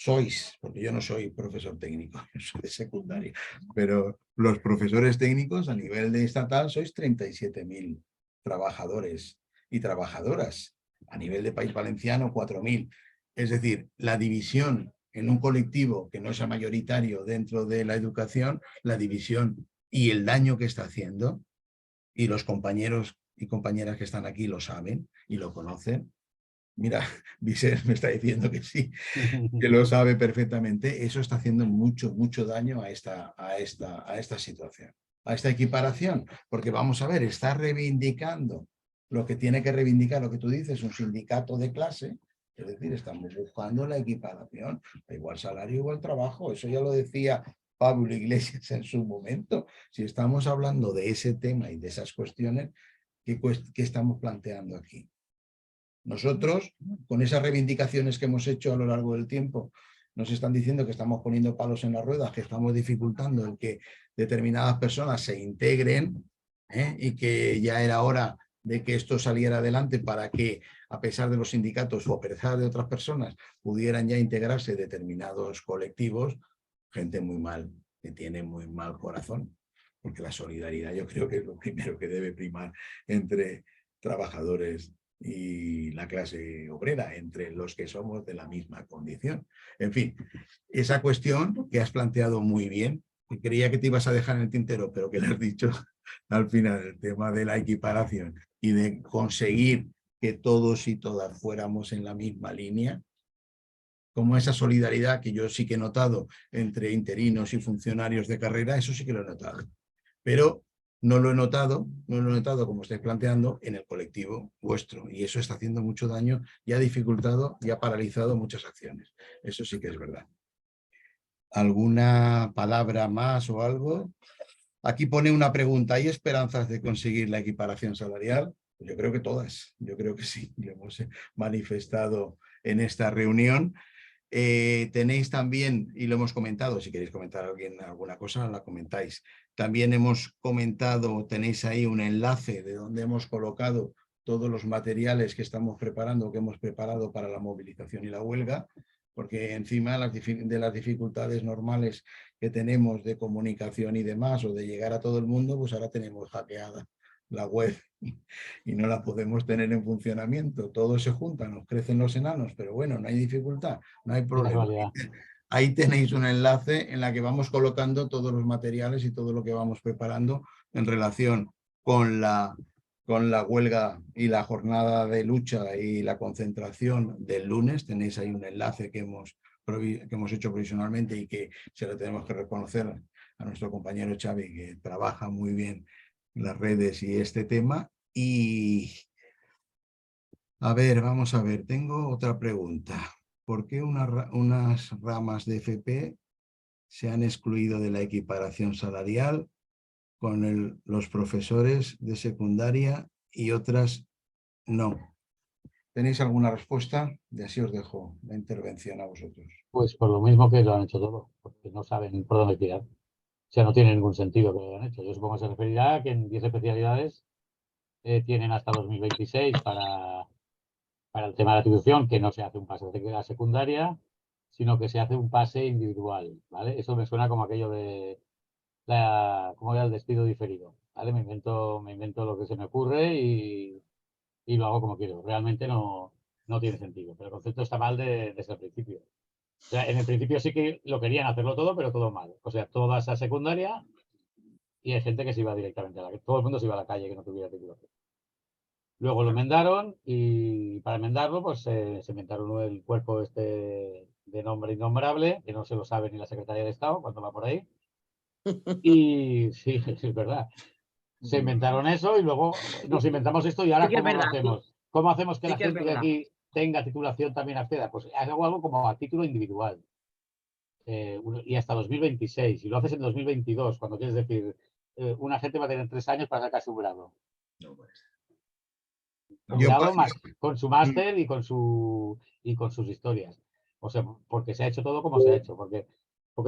sois, porque yo no soy profesor técnico, yo soy de secundaria, pero los profesores técnicos a nivel de estatal sois 37.000 trabajadores y trabajadoras. A nivel de País Valenciano, 4.000. Es decir, la división en un colectivo que no sea mayoritario dentro de la educación, la división y el daño que está haciendo, y los compañeros y compañeras que están aquí lo saben y lo conocen. Mira, Vicente me está diciendo que sí, que lo sabe perfectamente. Eso está haciendo mucho, mucho daño a esta situación, a esta equiparación. Porque vamos a ver, está reivindicando lo que tiene que reivindicar, lo que tú dices, un sindicato de clase. Es decir, estamos buscando la equiparación, igual salario, igual trabajo. Eso ya lo decía Pablo Iglesias en su momento. Si estamos hablando de ese tema y de esas cuestiones, ¿qué estamos planteando aquí? Nosotros, con esas reivindicaciones que hemos hecho a lo largo del tiempo, nos están diciendo que estamos poniendo palos en las ruedas, que estamos dificultando el que determinadas personas se integren, y que ya era hora de que esto saliera adelante para que, a pesar de los sindicatos o a pesar de otras personas, pudieran ya integrarse determinados colectivos. Gente muy mal, que tiene muy mal corazón, porque la solidaridad yo creo que es lo primero que debe primar entre trabajadores y la clase obrera, entre los que somos de la misma condición. En fin, esa cuestión que has planteado muy bien, que creía que te ibas a dejar en el tintero, pero que le has dicho al final, el tema de la equiparación y de conseguir que todos y todas fuéramos en la misma línea, como esa solidaridad que yo sí que he notado entre interinos y funcionarios de carrera, eso sí que lo he notado. Pero no lo he notado como estáis planteando en el colectivo vuestro, y eso está haciendo mucho daño y ha dificultado y ha paralizado muchas acciones. Eso sí que es verdad. ¿Alguna palabra más o algo? Aquí pone una pregunta: ¿hay esperanzas de conseguir la equiparación salarial? Yo creo que todas, yo creo que sí, lo hemos manifestado en esta reunión. Tenéis también, y lo hemos comentado, si queréis comentar alguna cosa, la comentáis. También hemos comentado, tenéis ahí un enlace de donde hemos colocado todos los materiales que estamos preparando, que hemos preparado para la movilización y la huelga, porque encima de las dificultades normales que tenemos de comunicación y demás, o de llegar a todo el mundo, pues ahora tenemos hackeada la web y no la podemos tener en funcionamiento. Todo se junta, nos crecen los enanos, pero bueno, no hay dificultad, no hay problema. Ahí tenéis un enlace en la que vamos colocando todos los materiales y todo lo que vamos preparando en relación con la huelga y la jornada de lucha y la concentración del lunes. Tenéis ahí un enlace que hemos hecho provisionalmente y que se lo tenemos que reconocer a nuestro compañero Xavi, que trabaja muy bien las redes y este tema. Y a ver, vamos a ver, tengo otra pregunta. ¿Por qué unas ramas de FP se han excluido de la equiparación salarial con los profesores de secundaria y otras no? ¿Tenéis alguna respuesta? Y así os dejo la intervención a vosotros. Pues por lo mismo que lo han hecho todo, porque no saben por dónde tirar. O sea, no tiene ningún sentido que lo hayan hecho. Yo supongo que se referirá a que en 10 especialidades tienen hasta 2026 para el tema de la atribución, que no se hace un pase de la secundaria, sino que se hace un pase individual, ¿vale? Eso me suena como aquello de ¿cómo era el despido diferido? ¿Vale? Me invento lo que se me ocurre y lo hago como quiero. Realmente no tiene sentido, pero el concepto está mal desde el principio. O sea, en el principio sí que lo querían hacerlo todo, pero todo mal. O sea, toda esa secundaria y hay gente que se iba directamente a la calle. Todo el mundo se iba a la calle que no tuviera titulación. Luego lo enmendaron y para enmendarlo, pues se inventaron el cuerpo este de nombre innombrable, que no se lo sabe ni la Secretaría de Estado cuando va por ahí. Y sí, es verdad. Se inventaron eso y luego nos inventamos esto y ahora Sí que es ¿cómo lo verdad, hacemos? ¿Cómo hacemos que sí la que es gente de verdad. aquí tenga titulación también acceda? Pues hago algo como a título individual. Y hasta 2026. Y lo haces en 2022, cuando quieres decir, una gente va a tener 3 años para sacar su grado. No puede ser. Un Yo, grado más con su máster y con sus historias. O sea, porque se ha hecho todo como se ha hecho. Porque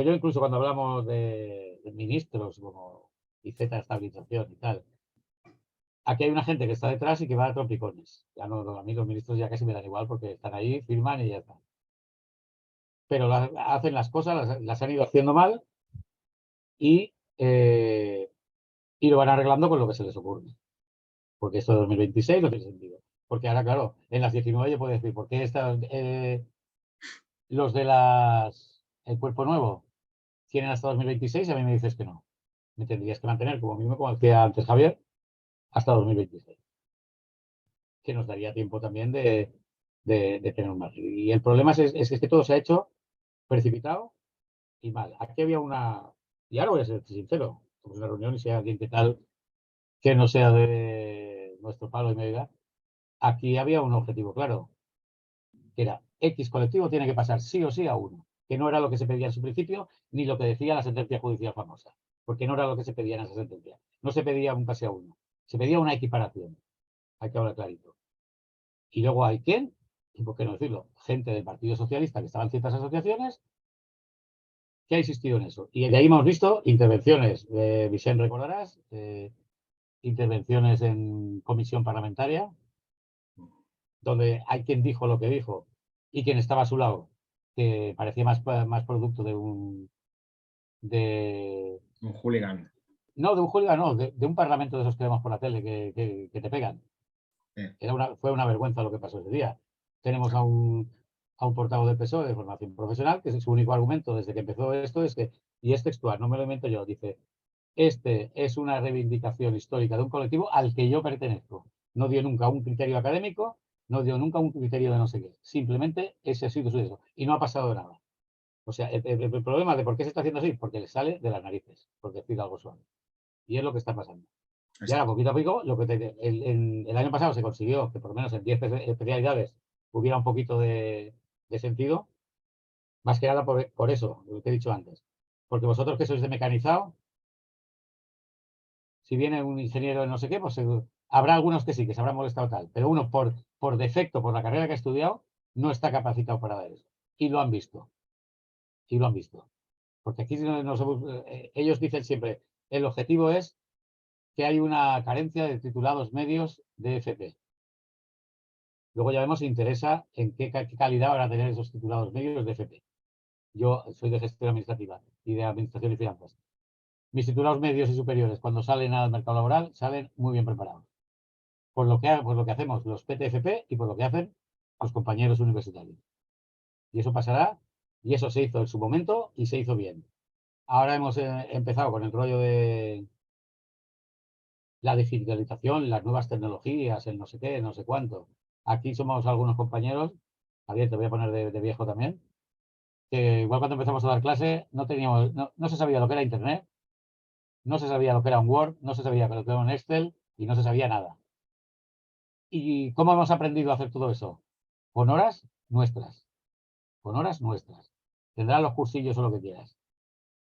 yo incluso cuando hablamos de ministros como IZ de estabilización y tal, aquí hay una gente que está detrás y que va a trompicones. Ya no, a mí los ministros ya casi me dan igual porque están ahí, firman y ya está. Pero hacen las cosas, las han ido haciendo mal y, y lo van arreglando con lo que se les ocurre. Porque esto de 2026 no tiene sentido. Porque ahora, claro, en las 19 yo puedo decir, ¿por qué los de el cuerpo nuevo tienen hasta 2026 y a mí me dices que no? Me tendrías que mantener, como mismo, como decía antes Javier, hasta 2026. Que nos daría tiempo también de tener un margen. Y el problema es que todo se ha hecho precipitado y mal. Aquí había y ahora voy a ser sincero, somos una reunión y si hay alguien que tal que no sea de nuestro palo y media, aquí había un objetivo claro, que era X colectivo tiene que pasar sí o sí a uno, que no era lo que se pedía en su principio, ni lo que decía la sentencia judicial famosa, porque no era lo que se pedía en esa sentencia. No se pedía un pase a uno, se pedía una equiparación, hay que hablar clarito. Y luego hay quien, y por qué no decirlo, gente del Partido Socialista que estaba en ciertas asociaciones, que ha insistido en eso. Y de ahí hemos visto intervenciones, Vicente recordarás, intervenciones en comisión parlamentaria, donde hay quien dijo lo que dijo y quien estaba a su lado, que parecía más producto de un hooligan. No, de un hooligan, no, de un parlamento de esos que vemos por la tele que te pegan. Fue una vergüenza lo que pasó ese día. Tenemos a un portavoz del PSOE de formación profesional, que es su único argumento desde que empezó esto, es que, y es textual, no me lo invento yo, dice, este es una reivindicación histórica de un colectivo al que yo pertenezco. No dio nunca un criterio académico, no dio nunca un criterio de no sé qué. Simplemente ese ha sido su eso. Y no ha pasado nada. O sea, el problema de por qué se está haciendo así, porque le sale de las narices, por decir algo suave. Y es lo que está pasando. Y ahora, poquito a poco, el año pasado se consiguió que por lo menos en 10 especialidades hubiera un poquito de sentido, más que nada por eso, lo que he dicho antes. Porque vosotros que sois de mecanizado, si viene un ingeniero de no sé qué, pues habrá algunos que sí, que se habrán molestado tal, pero uno por defecto, por la carrera que ha estudiado, no está capacitado para dar eso. Y lo han visto. Y lo han visto. Porque aquí ellos dicen siempre, el objetivo es que hay una carencia de titulados medios de FP. Luego ya vemos si interesa en qué calidad van a tener esos titulados medios de FP. Yo soy de gestión administrativa y de administración y finanzas. Mis titulados medios y superiores, cuando salen al mercado laboral, salen muy bien preparados. Por lo que hacemos los PTFP y por lo que hacen los compañeros universitarios. Y eso pasará, y eso se hizo en su momento y se hizo bien. Ahora hemos empezado con el rollo de la digitalización, las nuevas tecnologías, el no sé qué, no sé cuánto. Aquí somos algunos compañeros, Javier, te voy a poner de viejo también, que igual cuando empezamos a dar clase no se sabía lo que era Internet, no se sabía lo que era un Word, no se sabía lo que era un Excel y no se sabía nada. ¿Y cómo hemos aprendido a hacer todo eso? Con horas nuestras. Con horas nuestras. Tendrás los cursillos o lo que quieras.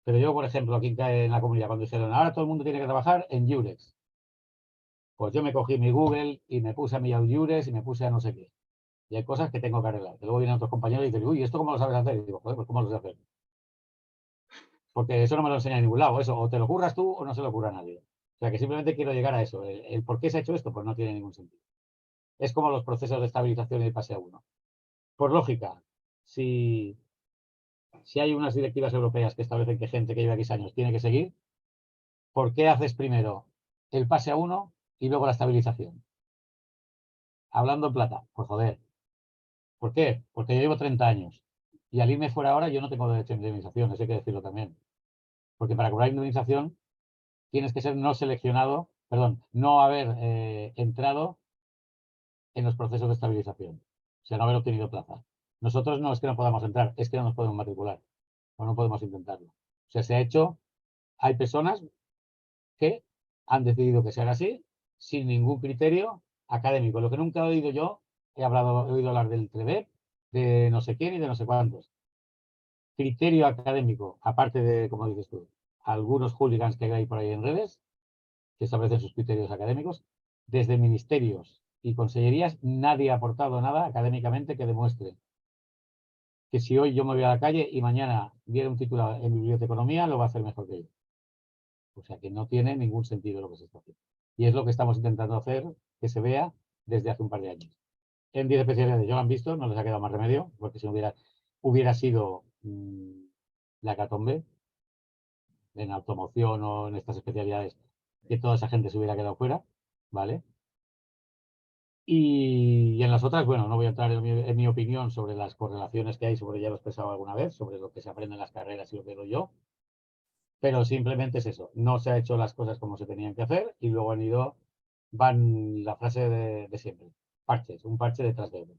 Pero yo, por ejemplo, aquí en la comunidad, cuando dijeron, ahora todo el mundo tiene que trabajar en Jurex. Pues yo me cogí mi Google y me puse a mi Jurex y me puse a no sé qué. Y hay cosas que tengo que arreglar. Luego vienen otros compañeros y dicen, uy, ¿esto cómo lo sabes hacer? Y digo, joder, pues ¿cómo lo sé hacer? Porque eso no me lo enseña en ningún lado. Eso o te lo curras tú o no se lo ocurra a nadie. O sea, que simplemente quiero llegar a eso. El por qué se ha hecho esto, pues no tiene ningún sentido. Es como los procesos de estabilización y de pase a uno. Por lógica, si hay unas directivas europeas que establecen que gente que lleva X años tiene que seguir, ¿por qué haces primero el pase a uno y luego la estabilización? Hablando en plata, pues joder. ¿Por qué? Porque yo llevo 30 años y al irme fuera ahora yo no tengo derecho a indemnización, eso hay que decirlo también. Porque para cobrar indemnización tienes que ser no seleccionado, perdón, no haber entrado en los procesos de estabilización, o sea, no haber obtenido plaza. Nosotros no es que no podamos entrar, es que no nos podemos matricular o no podemos intentarlo. O sea, se ha hecho, hay personas que han decidido que sea así sin ningún criterio académico. Lo que nunca he oído yo, he oído hablar del TREVEP, de no sé quién y de no sé cuántos. Criterio académico, aparte de, como dices tú, algunos hooligans que hay por ahí en redes, que establecen sus criterios académicos, desde ministerios y consellerías, nadie ha aportado nada académicamente que demuestre que si hoy yo me voy a la calle y mañana viene un titular en biblioteconomía, lo va a hacer mejor que yo. O sea que no tiene ningún sentido lo que se está haciendo. Y es lo que estamos intentando hacer, que se vea desde hace un par de años. En 10 especialidades, ya lo han visto, no les ha quedado más remedio, porque si hubiera sido la hecatombe en automoción o en estas especialidades, que toda esa gente se hubiera quedado fuera, ¿vale? Y en las otras, bueno, no voy a entrar en mi opinión sobre las correlaciones que hay, sobre ya lo he expresado alguna vez, sobre lo que se aprende en las carreras y lo que doy yo, pero simplemente es eso, no se ha hecho las cosas como se tenían que hacer y luego van la frase de siempre, parches, un parche detrás de otro.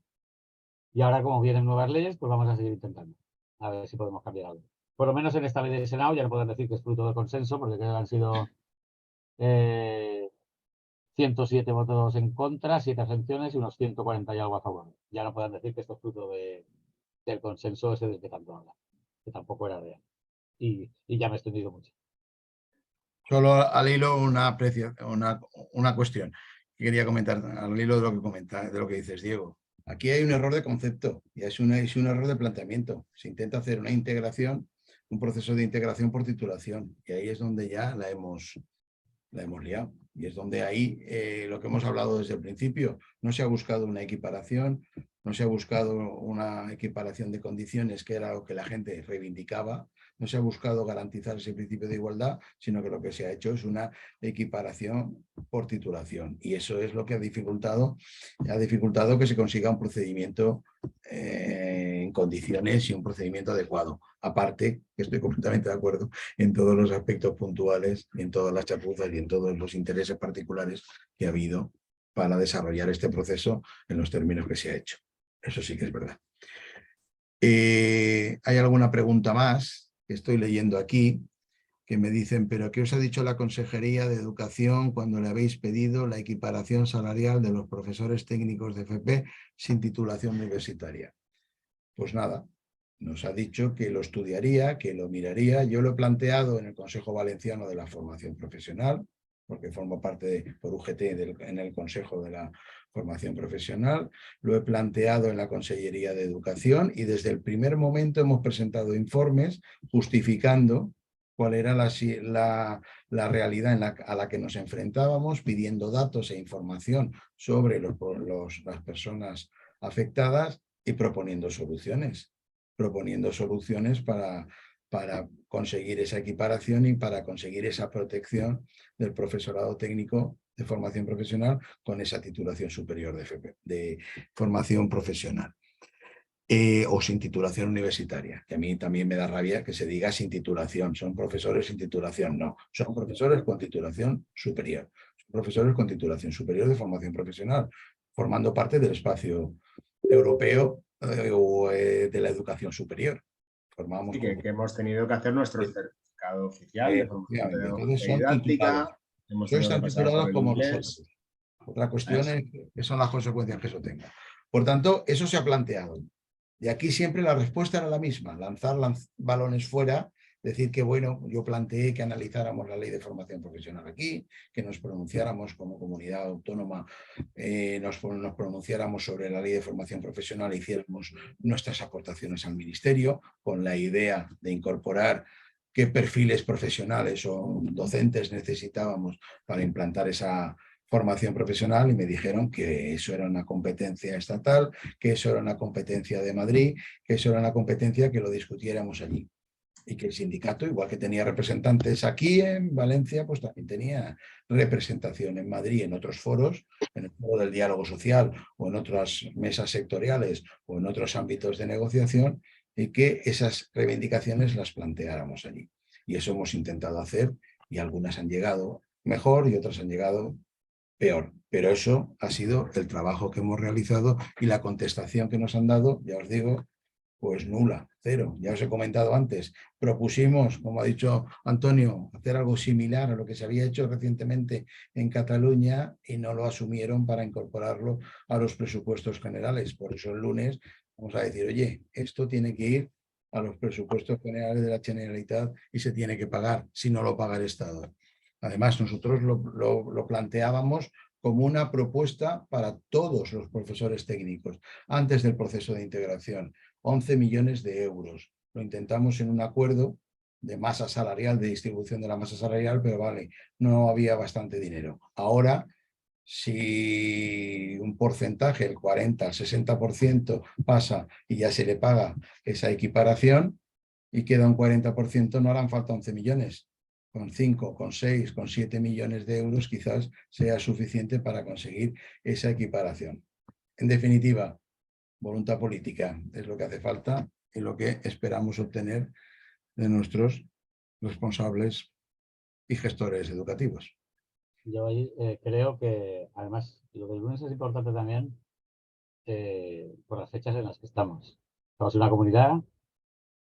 Y ahora como vienen nuevas leyes, pues vamos a seguir intentando, a ver si podemos cambiar algo. Por lo menos en esta ley de Senado ya no podemos decir que es fruto del consenso, porque creo que han sido 107 votos en contra, 7 abstenciones y unos 140 y algo a favor. Ya no pueden decir que esto es fruto del consenso ese del que tanto habla, que tampoco era real. Y ya me he extendido mucho. Solo al hilo una cuestión que quería comentar, al hilo de lo que de lo que dices, Diego. Aquí hay un error de concepto y es un error de planteamiento. Se intenta hacer una integración, un proceso de integración por titulación y ahí es donde ya la hemos liado. Y es donde ahí lo que hemos hablado desde el principio, no se ha buscado una equiparación, no se ha buscado una equiparación de condiciones, que era lo que la gente reivindicaba, no se ha buscado garantizar ese principio de igualdad, sino que lo que se ha hecho es una equiparación por titulación. Y eso es lo que ha dificultado que se consiga un procedimiento en condiciones y un procedimiento adecuado. Aparte, que estoy completamente de acuerdo en todos los aspectos puntuales, en todas las chapuzas y en todos los intereses particulares que ha habido para desarrollar este proceso en los términos que se ha hecho. Eso sí que es verdad. ¿Hay alguna pregunta más que estoy leyendo aquí? Que me dicen, ¿pero qué os ha dicho la Consejería de Educación cuando le habéis pedido la equiparación salarial de los profesores técnicos de FP sin titulación universitaria? Pues nada, nos ha dicho que lo estudiaría, que lo miraría. Yo lo he planteado en el Consejo Valenciano de la Formación Profesional, porque formo parte por UGT en el Consejo de la Formación Profesional. Lo he planteado en la Consellería de Educación y desde el primer momento hemos presentado informes justificando cuál era la realidad a la que nos enfrentábamos, pidiendo datos e información sobre las personas afectadas y proponiendo soluciones para conseguir esa equiparación y para conseguir esa protección del profesorado técnico de formación profesional con esa titulación superior de formación profesional. O sin titulación universitaria, que a mí también me da rabia que se diga sin titulación, son profesores sin titulación, no, son profesores con titulación superior, son profesores con titulación superior de formación profesional, formando parte del espacio europeo o de la educación superior. Formamos sí, que hemos tenido que hacer nuestro certificado oficial de formación pedagógica y didáctica. Hemos están titulados como nosotros. Otra cuestión es que son las consecuencias que eso tenga. Por tanto, eso se ha planteado. Y aquí siempre la respuesta era la misma, lanzar balones fuera, decir que, bueno, yo planteé que analizáramos la ley de formación profesional aquí, que nos pronunciáramos como comunidad autónoma, nos pronunciáramos sobre la ley de formación profesional e hiciéramos nuestras aportaciones al ministerio con la idea de incorporar qué perfiles profesionales o docentes necesitábamos para implantar esa formación profesional, y me dijeron que eso era una competencia estatal, que eso era una competencia de Madrid, que eso era una competencia que lo discutiéramos allí. Y que el sindicato, igual que tenía representantes aquí en Valencia, pues también tenía representación en Madrid, en otros foros, en el foro del diálogo social o en otras mesas sectoriales o en otros ámbitos de negociación, y que esas reivindicaciones las planteáramos allí. Y eso hemos intentado hacer, y algunas han llegado mejor y otras han llegado peor. Pero eso ha sido el trabajo que hemos realizado, y la contestación que nos han dado, ya os digo, pues nula, cero. Ya os he comentado antes, propusimos, como ha dicho Antonio, hacer algo similar a lo que se había hecho recientemente en Cataluña y no lo asumieron para incorporarlo a los presupuestos generales. Por eso el lunes vamos a decir, oye, esto tiene que ir a los presupuestos generales de la Generalitat y se tiene que pagar, si no lo paga el Estado. Además, nosotros lo planteábamos como una propuesta para todos los profesores técnicos antes del proceso de integración. 11 millones de euros. Lo intentamos en un acuerdo de masa salarial, de distribución de la masa salarial, pero vale, no había bastante dinero. Ahora, si un porcentaje, el 40, el 60% pasa y ya se le paga esa equiparación y queda un 40%, no harán falta 11 millones. Con 5, con 6, con 7 millones de euros quizás sea suficiente para conseguir esa equiparación. En definitiva, voluntad política es lo que hace falta y lo que esperamos obtener de nuestros responsables y gestores educativos. Yo ahí creo que, además, lo del lunes es importante también por las fechas en las que estamos. Estamos en una comunidad,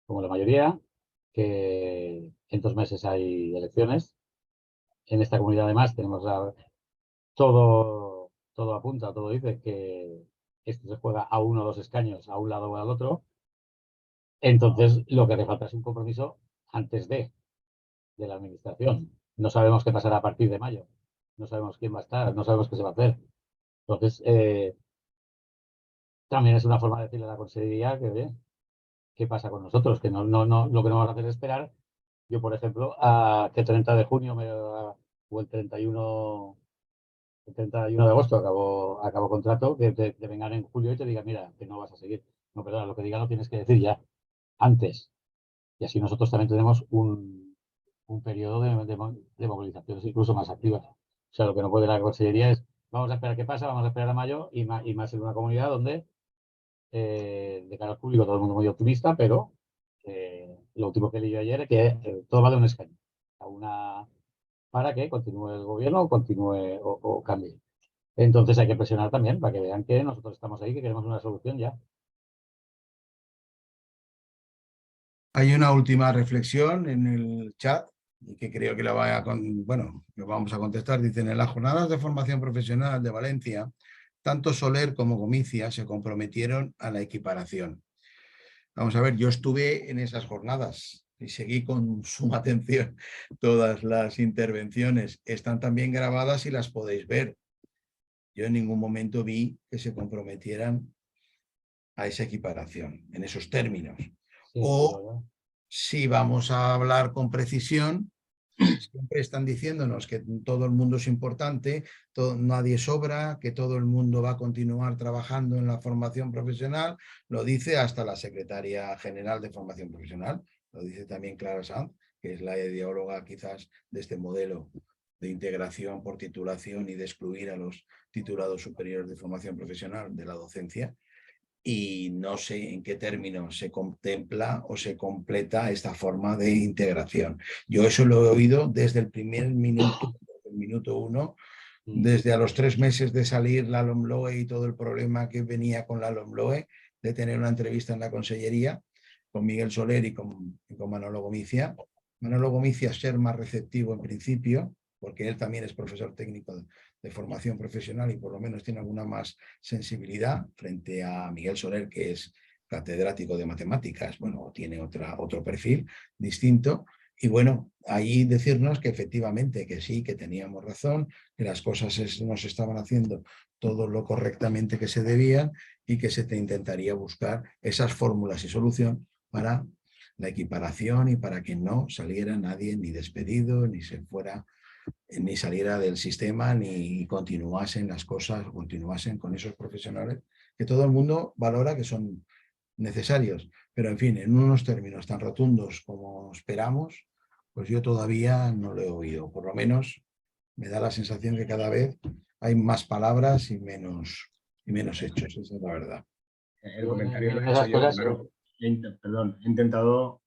como la mayoría, que en 2 meses hay elecciones. En esta comunidad, además, tenemos todo apunta, todo dice que esto se juega a 1 o 2 escaños, a un lado o al otro. Entonces, lo que hace falta es un compromiso antes de la administración. No sabemos qué pasará a partir de mayo. No sabemos quién va a estar, no sabemos qué se va a hacer. Entonces, también es una forma de decirle a la consejería que, oye, ¿qué pasa con nosotros? Que lo que no vamos a hacer es esperar. Yo, por ejemplo, a que 30 de junio o el 31 de agosto acabo contrato, que te vengan en julio y te digan, mira, que no vas a seguir. No, perdona, lo que diga lo tienes que decir ya, antes. Y así nosotros también tenemos un periodo de movilizaciones incluso más activas. O sea, lo que no puede la consellería es, vamos a esperar qué pasa, vamos a esperar a mayo, y más en una comunidad donde, de cara al público, todo el mundo muy optimista, pero lo último que leí ayer es que todo va de un escaño. Para que continúe el gobierno o continúe o cambie. Entonces hay que presionar también para que vean que nosotros estamos ahí, que queremos una solución ya. Hay una última reflexión en el chat y que creo que lo vamos a contestar. Dicen, en las jornadas de formación profesional de Valencia, tanto Soler como Gomicia se comprometieron a la equiparación. Vamos a ver, yo estuve en esas jornadas y seguí con suma atención todas las intervenciones. Están también grabadas y las podéis ver. Yo en ningún momento vi que se comprometieran a esa equiparación, en esos términos. Sí, O si vamos a hablar con precisión, siempre están diciéndonos que todo el mundo es importante, nadie sobra, que todo el mundo va a continuar trabajando en la formación profesional. Lo dice hasta la secretaria general de formación profesional, lo dice también Clara Sanz, que es la ideóloga quizás de este modelo de integración por titulación y de excluir a los titulados superiores de formación profesional de la docencia. Y no sé en qué términos se contempla o se completa esta forma de integración. Yo eso lo he oído desde el primer minuto, el minuto 1, desde a los 3 meses de salir la LOMLOE y todo el problema que venía con la LOMLOE, de tener una entrevista en la consellería con Miguel Soler y con Manolo Gomicia. Manolo Gomicia ser más receptivo en principio, porque él también es profesor técnico de formación profesional y por lo menos tiene alguna más sensibilidad frente a Miguel Soler, que es catedrático de matemáticas, bueno, tiene otro perfil distinto. Y bueno, ahí decirnos que efectivamente, que sí, que teníamos razón, que las cosas no se estaban haciendo todo lo correctamente que se debían y que se te intentaría buscar esas fórmulas y solución para la equiparación y para que no saliera nadie ni despedido, ni se fuera, ni saliera del sistema, ni continuasen las cosas, continuasen con esos profesionales que todo el mundo valora que son necesarios, pero en fin, en unos términos tan rotundos como esperamos, pues yo todavía no lo he oído. Por lo menos me da la sensación que cada vez hay más palabras y menos hechos, esa es la verdad. El comentario lo he hecho esas yo, cosas, claro. Perdón, he intentado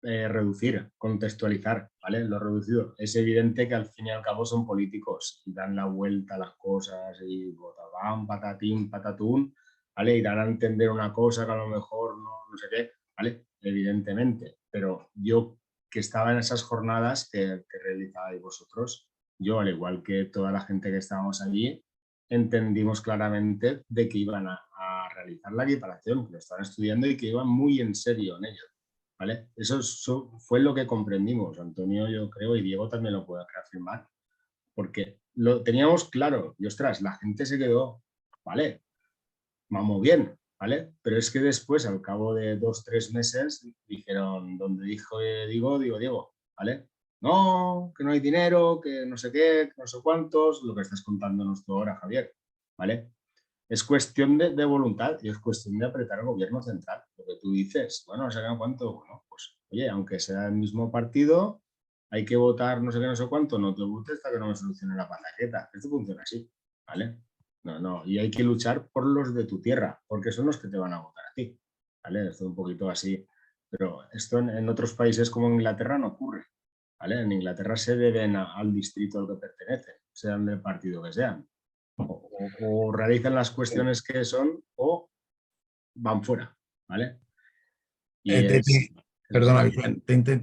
reducir, contextualizar, ¿vale? Lo reducido. Es evidente que al fin y al cabo son políticos y dan la vuelta a las cosas y botabán, patatín, patatún, ¿vale? Y dan a entender una cosa que a lo mejor no sé qué, ¿vale? Evidentemente. Pero yo que estaba en esas jornadas que realizabais vosotros, yo, al igual que toda la gente que estábamos allí, entendimos claramente de que iban a realizar la equiparación, que lo estaban estudiando y que iban muy en serio en ello. ¿Vale? Eso fue lo que comprendimos, Antonio, yo creo, y Diego también lo puede reafirmar, porque lo teníamos claro y ostras, la gente se quedó, vale, vamos bien, ¿vale? Pero es que después, al cabo de 2-3 meses, dijeron, donde dijo Diego, ¿vale? No, que no hay dinero, que no sé qué, que no sé cuántos, lo que estás contándonos tú ahora, Javier, ¿vale? Es cuestión de voluntad y es cuestión de apretar al gobierno central. Lo que tú dices, bueno, ¿sacan cuánto? Bueno, pues, oye, aunque sea el mismo partido, hay que votar no sé qué, no sé cuánto, no te votes hasta que no me solucione la pataqueta. Esto funciona así, ¿vale? No, y hay que luchar por los de tu tierra, porque son los que te van a votar a ti, ¿vale? Esto es un poquito así. Pero esto en otros países como Inglaterra no ocurre, ¿vale? En Inglaterra se deben al distrito al que pertenecen, sean del partido que sean. O realizan las cuestiones que son o van fuera, ¿vale? Y Perdona, Vicente,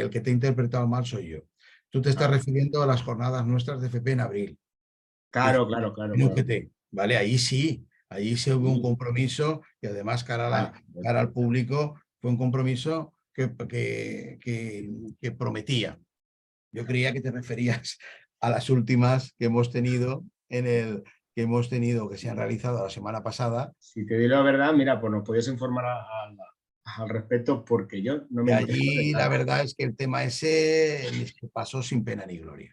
el que te he interpretado mal soy yo. Tú te estás refiriendo a las jornadas nuestras de FP en abril. Claro. ¿Vale? Ahí sí hubo un compromiso y además cara al público fue un compromiso que prometía. Yo creía que te referías a las últimas que hemos tenido que se han realizado la semana pasada. Si te digo la verdad, mira, pues nos podías informar al respecto porque yo no me Y enteré allí de la nada. verdad es que el tema ese se pasó sin pena ni gloria.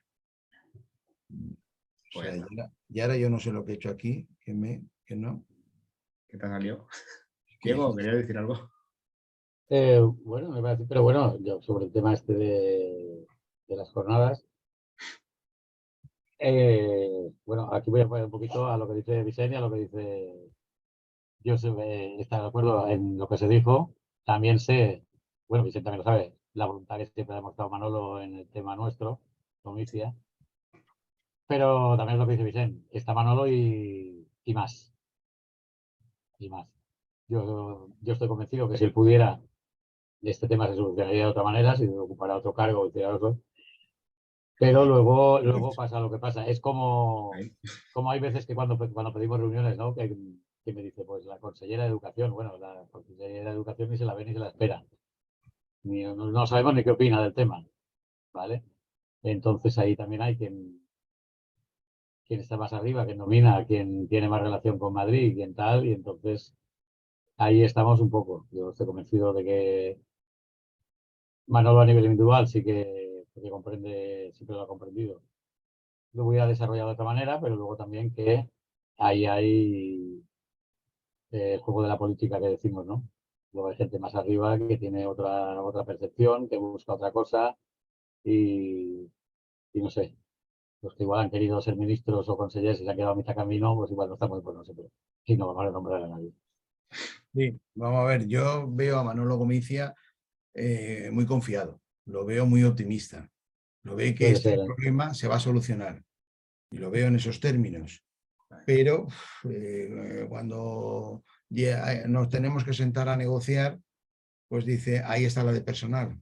O sea, y ahora yo no sé lo que he hecho aquí, que no. ¿Qué te salió? Diego, ¿querías decir algo? Bueno, me parece, pero bueno, yo sobre el tema este de las jornadas, bueno, aquí voy a poner un poquito a lo que dice Vicente, a lo que dice Josep, está de acuerdo en lo que se dijo. También sé, bueno, Vicente también lo sabe, la voluntad que siempre ha demostrado Manolo en el tema nuestro, Domicia, pero también es lo que dice Vicente, está Manolo y más, y más. Yo estoy convencido que si él pudiera, este tema se solucionaría de otra manera, si ocupara otro cargo, hiciera otro. Pero luego pasa lo que pasa. Es como hay veces que cuando pedimos reuniones, ¿no? Que me dice, pues la consellera de Educación, bueno, la consellera de Educación ni se la ve ni se la espera. No sabemos ni qué opina del tema, ¿vale? Entonces ahí también hay quien está más arriba, quien domina, quien tiene más relación con Madrid, quien tal, y entonces ahí estamos un poco. Yo estoy convencido de que Manolo a nivel individual sí que comprende, siempre lo ha comprendido. Lo voy a desarrollar de otra manera, pero luego también que ahí hay el juego de la política que decimos, ¿no? Luego hay gente más arriba que tiene otra percepción, que busca otra cosa y no sé, los que igual han querido ser ministros o consejeros y se han quedado a mitad camino, pues igual no estamos por nosotros. Y no vamos a nombrar a nadie. Sí, vamos a ver, yo veo a Manolo Gomicia muy confiado, lo veo muy optimista, lo veo que Puede ser, ¿eh? problema se va a solucionar y lo veo en esos términos, pero cuando nos tenemos que sentar a negociar, pues dice, ahí está la de personal,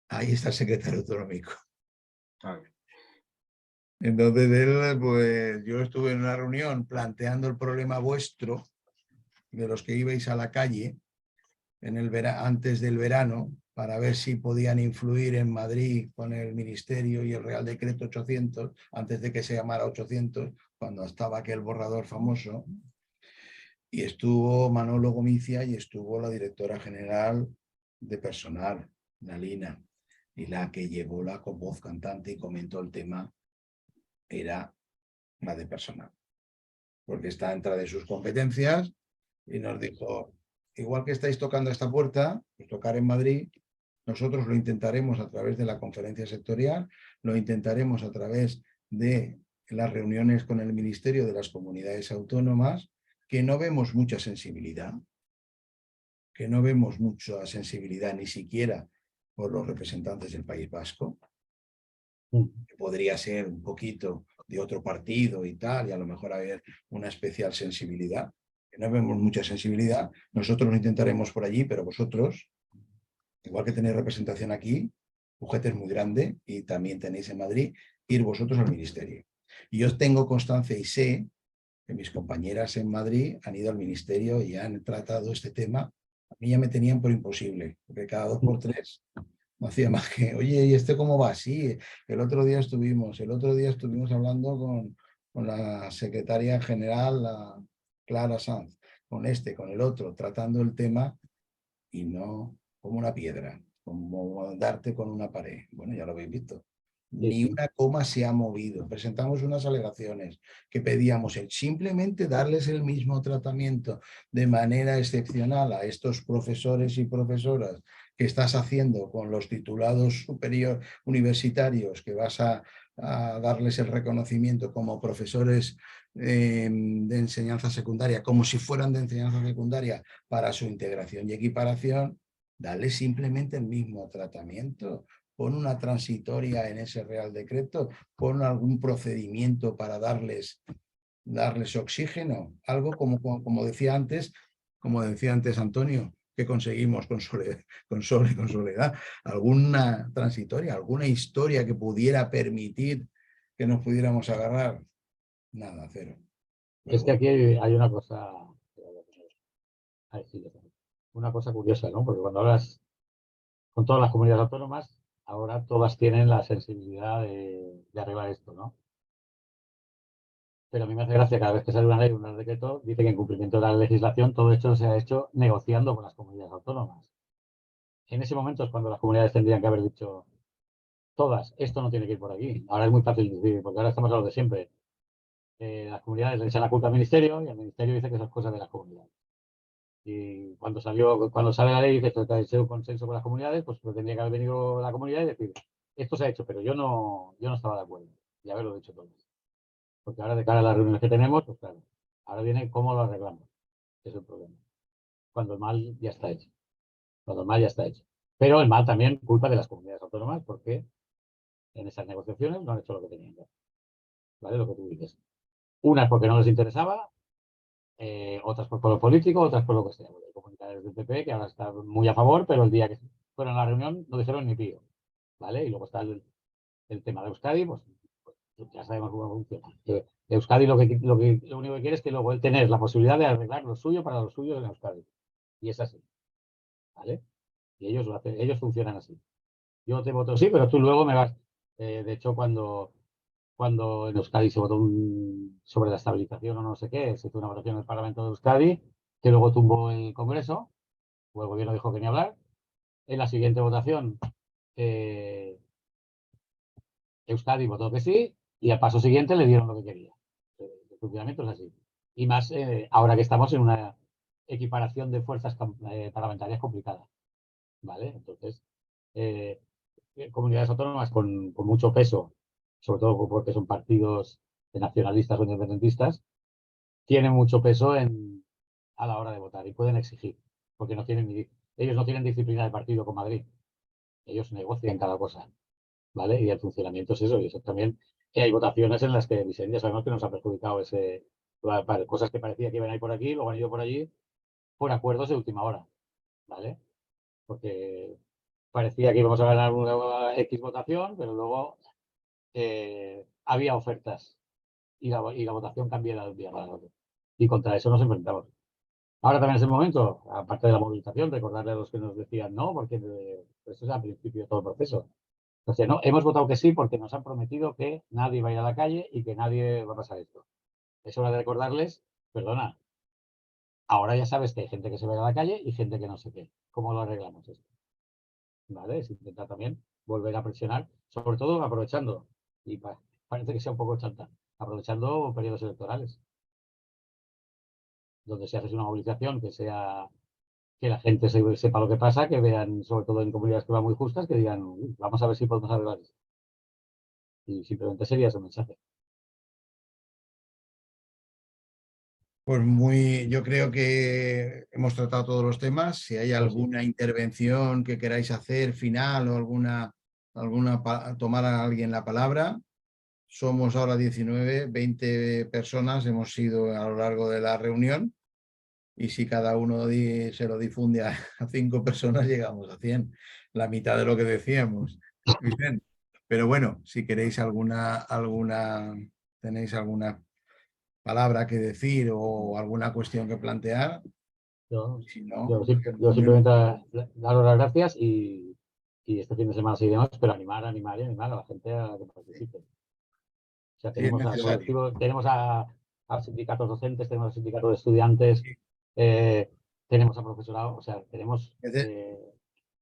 ahí está el secretario autonómico. Entonces él, pues yo estuve en una reunión planteando el problema vuestro de los que ibais a la calle antes del verano para ver si podían influir en Madrid con el Ministerio y el Real Decreto 800, antes de que se llamara 800, cuando estaba aquel borrador famoso. Y estuvo Manolo Gomicia y estuvo la directora general de personal, Nalina, y la que llevó la voz cantante y comentó el tema era la de personal, porque está dentro de sus competencias, y nos dijo, igual que estáis tocando esta puerta, pues tocar en Madrid, nosotros lo intentaremos a través de la conferencia sectorial, lo intentaremos a través de las reuniones con el Ministerio de las Comunidades Autónomas, que no vemos mucha sensibilidad, ni siquiera por los representantes del País Vasco, que podría ser un poquito de otro partido y tal, y a lo mejor haber una especial sensibilidad, que no vemos mucha sensibilidad. Nosotros lo intentaremos por allí, pero vosotros, igual que tenéis representación aquí, UGT es muy grande y también tenéis en Madrid, ir vosotros al ministerio. Y yo tengo constancia y sé que mis compañeras en Madrid han ido al ministerio y han tratado este tema. A mí ya me tenían por imposible, porque cada 2 por 3 no hacía más que, oye, ¿y este cómo va? Sí, el otro día estuvimos hablando con la secretaria general, la Clara Sanz, con el otro, tratando el tema, y no como una piedra, como darte con una pared. Bueno, ya lo habéis visto. Ni una coma se ha movido. Presentamos unas alegaciones que pedíamos simplemente darles el mismo tratamiento de manera excepcional a estos profesores y profesoras que estás haciendo con los titulados superior universitarios, que vas a darles el reconocimiento como profesores de enseñanza secundaria, como si fueran de enseñanza secundaria para su integración y equiparación. Darles simplemente el mismo tratamiento. Pon una transitoria en ese Real Decreto, pon algún procedimiento para darles oxígeno, algo como decía antes Antonio, que conseguimos con Soledad, alguna transitoria, alguna historia que pudiera permitir que nos pudiéramos agarrar. Nada, cero. Es que aquí hay una cosa, una cosa curiosa, ¿no? Porque cuando hablas con todas las comunidades autónomas, ahora todas tienen la sensibilidad de arreglar esto, ¿no? Pero a mí me hace gracia cada vez que sale una ley o un decreto, dice que en cumplimiento de la legislación todo esto se ha hecho negociando con las comunidades autónomas. En ese momento es cuando las comunidades tendrían que haber dicho, todas, esto no tiene que ir por aquí. Ahora es muy fácil decir, porque ahora estamos a lo de siempre. Las comunidades le echan la culpa al ministerio y el ministerio dice que esas cosas de las comunidades. Y cuando sale la ley y dice que ha sido un consenso con las comunidades, pues tendría que haber venido la comunidad y decir, esto se ha hecho, pero yo no estaba de acuerdo. Y haberlo dicho todo. Porque ahora de cara a las reuniones que tenemos, pues claro, ahora viene cómo lo arreglamos. Es el problema. Cuando el mal ya está hecho. Pero el mal también culpa de las comunidades autónomas porque en esas negociaciones no han hecho lo que tenían que hacer. ¿Vale? Lo que tú dices. Unas porque no les interesaba, otras por lo político, otras por lo que sea. Hay comunidades del PP que ahora están muy a favor, pero el día que fueron a la reunión no dijeron ni pío. ¿Vale? Y luego está el tema de Euskadi, pues ya sabemos cómo funciona. Euskadi lo único que quiere es que luego él tener la posibilidad de arreglar lo suyo para los suyos en Euskadi. Y es así. ¿Vale? Y ellos lo hacen, ellos funcionan así. Yo te voto sí, pero tú luego me vas. De hecho, cuando en Euskadi se votó sobre la estabilización o no sé qué, se hizo una votación en el Parlamento de Euskadi, que luego tumbó el Congreso, o el gobierno dijo que ni hablar. En la siguiente votación, Euskadi votó que sí, y al paso siguiente le dieron lo que quería. El funcionamiento es así. Y más ahora que estamos en una equiparación de fuerzas parlamentarias complicada. ¿Vale? Entonces, comunidades autónomas con mucho peso, sobre todo porque son partidos de nacionalistas o independentistas, tienen mucho peso a la hora de votar y pueden exigir, porque ellos no tienen disciplina de partido con Madrid. Ellos negocian cada cosa, ¿vale? Y el funcionamiento es eso, y eso también, que hay votaciones en las que Vicente ya sabemos que nos ha perjudicado cosas que parecía que iban a ir por aquí, luego han ido por allí, por acuerdos de última hora, ¿vale? Porque parecía que íbamos a ganar una X votación, pero luego había ofertas y la votación cambió de un día para el otro. Y contra eso nos enfrentamos. Ahora también es el momento, aparte de la movilización, recordarle a los que nos decían no, porque eso es al principio de todo el proceso. Entonces, no, hemos votado que sí porque nos han prometido que nadie va a ir a la calle y que nadie va a pasar esto. Es hora de recordarles, perdona, ahora ya sabes que hay gente que se va a ir a la calle y gente que no sé qué. ¿Cómo lo arreglamos esto? ¿Vale? Es intentar también volver a presionar, sobre todo aprovechando, y parece que sea un poco chanta, aprovechando periodos electorales, donde si haces una movilización que sea que la gente sepa lo que pasa, que vean, sobre todo en comunidades que van muy justas, que digan, vamos a ver si podemos arreglar esto. Y simplemente sería ese mensaje. Pues yo creo que hemos tratado todos los temas. Si hay alguna intervención que queráis hacer final o tomar a alguien la palabra. Somos ahora 19, 20 personas hemos sido a lo largo de la reunión y si cada uno se lo difunde a 5 personas llegamos a 100, la mitad de lo que decíamos. Vicente. Pero bueno, si queréis tenéis alguna palabra que decir o alguna cuestión que plantear, si no, Yo simplemente daros las gracias y este fin de semana seguiremos, pero animar y animar a la gente a que participe. O sea, sí, es tenemos a necesario. colectivos, tenemos a sindicatos docentes, tenemos a sindicatos de estudiantes, tenemos a profesorado, o sea, tenemos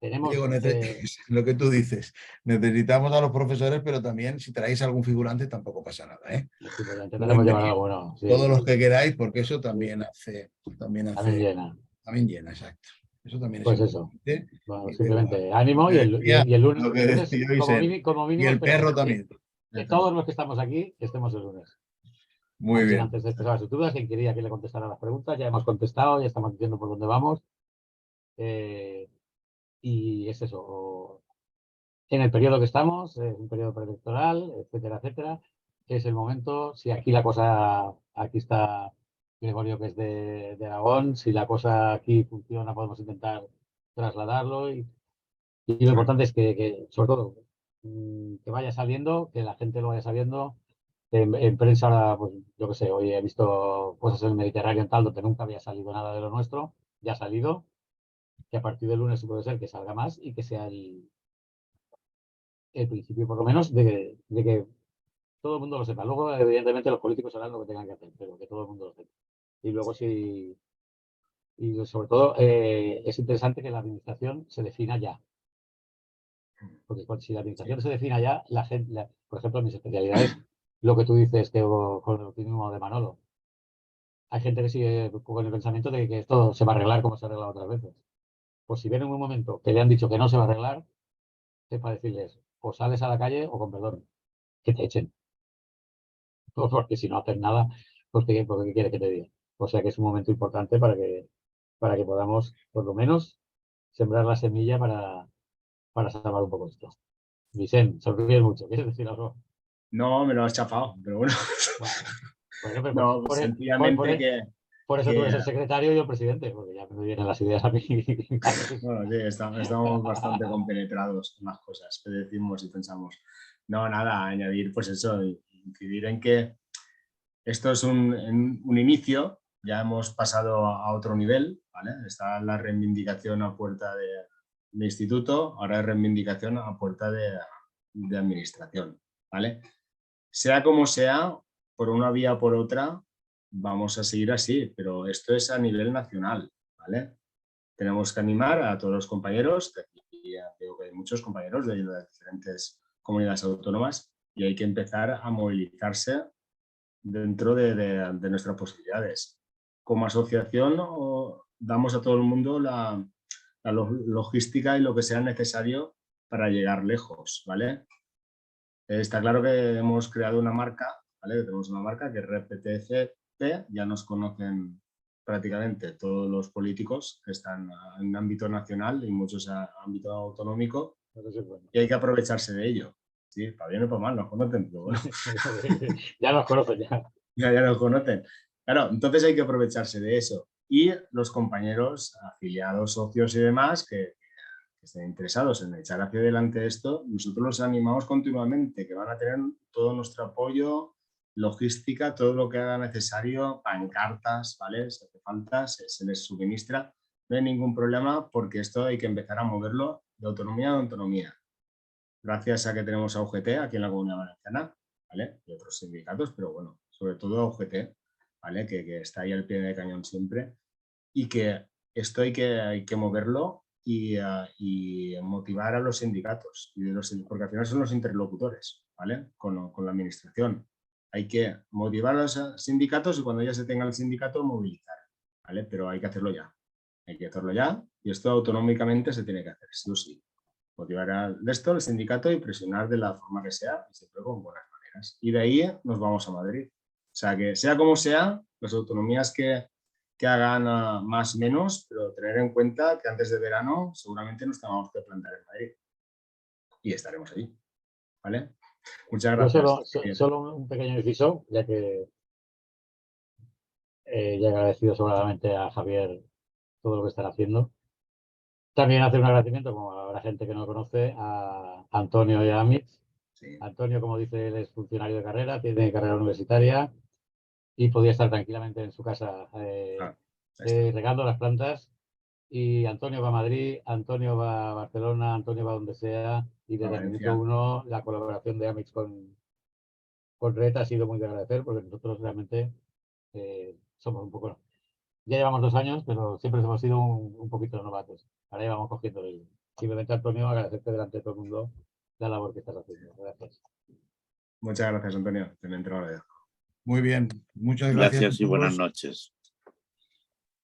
Diego, lo que tú dices, necesitamos a los profesores, pero también si traéis algún figurante tampoco pasa nada, ¿eh? intentaremos llevar algo bueno. Sí, todos los que queráis, porque eso también también llena. también llena, exacto. Eso también es Pues eso. importante. Bueno, Y veo simplemente ánimo y decía el lunes, lo que decía Vicente. como Y mínimo el esperamos perro también. que todos los que estamos aquí estemos el lunes. Muy bien. Antes de expresar sus dudas, quien quería que le contestara las preguntas, ya hemos contestado, ya estamos diciendo por dónde vamos. Y es eso. En el periodo que estamos, es un periodo preelectoral, etcétera, etcétera. Es el momento, si aquí la cosa, aquí está Gregorio que es de Aragón, si la cosa aquí funciona, podemos intentar trasladarlo y lo importante es que, sobre todo, que vaya saliendo, que la gente lo vaya sabiendo. En prensa, ahora, pues yo qué sé, hoy he visto cosas en el Mediterráneo en tal, donde nunca había salido nada de lo nuestro, ya ha salido, que a partir del lunes puede ser que salga más y que sea el principio, por lo menos, de que todo el mundo lo sepa. Luego, evidentemente, los políticos harán lo que tengan que hacer, pero que todo el mundo lo sepa. Y luego, sí, y sobre todo, es interesante que la administración se defina ya. Porque si la administración se defina ya, la gente, por ejemplo, en mis especialidades, lo que tú dices que con el optimismo de Manolo, hay gente que sigue con el pensamiento de que esto se va a arreglar como se ha arreglado otras veces. Pues si viene en un momento que le han dicho que no se va a arreglar, es para decirles, o sales a la calle o con perdón, que te echen. Porque si no haces nada, pues ¿qué quieres que te diga? O sea que es un momento importante para que podamos, por lo menos, sembrar la semilla para salvar un poco esto. Vicente, sonríes mucho, ¿quieres decir algo? No, me lo has chafado, pero bueno. Bueno, pero No, pues sencillamente por eso tú eres el secretario y yo el presidente, porque ya me vienen las ideas a mí. Bueno, sí, estamos bastante compenetrados en las cosas que decimos y pensamos. No, nada, añadir pues eso, incidir en que esto es un inicio, ya hemos pasado a otro nivel, ¿vale? Está la reivindicación a puerta de instituto, ahora es reivindicación a puerta de administración, ¿vale? Sea como sea, por una vía o por otra, vamos a seguir así, pero esto es a nivel nacional, ¿vale? Tenemos que animar a todos los compañeros, y ya digo que hay muchos compañeros de las diferentes comunidades autónomas y hay que empezar a movilizarse dentro de nuestras posibilidades. Como asociación damos a todo el mundo la logística y lo que sea necesario para llegar lejos, ¿vale? Está claro que hemos creado una marca, ¿vale? Tenemos una marca que es RPTCP, ya nos conocen prácticamente todos los políticos que están en ámbito nacional y muchos en ámbito autonómico, y hay que aprovecharse de ello. Sí, para bien o para mal, nos conocen, pero bueno. Ya nos conocen, ya. Ya nos conocen. Claro, entonces hay que aprovecharse de eso. Y los compañeros afiliados, socios y demás que estén interesados en echar hacia adelante esto, nosotros los animamos continuamente, que van a tener todo nuestro apoyo logística, todo lo que haga necesario, pancartas, ¿vale? Si hace falta, se les suministra. No hay ningún problema porque esto hay que empezar a moverlo de autonomía a autonomía. Gracias a que tenemos a UGT aquí en la Comunidad Valenciana, ¿vale? Y otros sindicatos, pero bueno, sobre todo a UGT, ¿vale? Que está ahí al pie del cañón siempre. Y que esto hay que moverlo y motivar a los sindicatos, porque al final son los interlocutores, ¿vale? Con la administración. Hay que motivar a los sindicatos y cuando ya se tenga el sindicato, movilizar, ¿vale? Pero hay que hacerlo ya. Hay que hacerlo ya y esto autonómicamente se tiene que hacer, sí o sí. Motivar al sindicato y presionar de la forma que sea, y siempre con buenas maneras. Y de ahí nos vamos a Madrid. O sea, que sea como sea, las autonomías que hagan más o menos, pero tener en cuenta que antes de verano seguramente nos tengamos que plantar en Madrid. Y estaremos allí. ¿Vale? Muchas gracias. Yo solo un pequeño inciso, ya que ya he agradecido sobradamente a Javier todo lo que están haciendo. También hacer un agradecimiento, como habrá gente que no conoce, a Antonio y a Amit. Sí. Antonio, como dice él, es funcionario de carrera, tiene carrera universitaria y podía estar tranquilamente en su casa regando las plantas. Y Antonio va a Madrid, Antonio va a Barcelona, Antonio va a donde sea. Y desde el minuto 1 la colaboración de Amix con Red ha sido muy de agradecer porque nosotros realmente somos un poco... Ya llevamos 2 años, pero siempre hemos sido un poquito novatos. Ahora ya vamos cogiendo el... Simplemente, Antonio, agradecerte delante de todo el mundo la labor que estás haciendo. Gracias. Muchas gracias, Antonio. Te lo agradezco. Muy bien. Muchas gracias. Gracias y buenas noches.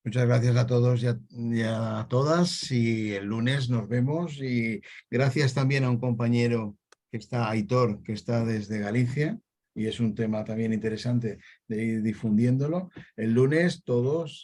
Muchas gracias a todos y a todas. Y el lunes nos vemos. Y gracias también a un compañero que está, Aitor, que está desde Galicia. Y es un tema también interesante de ir difundiéndolo. El lunes todos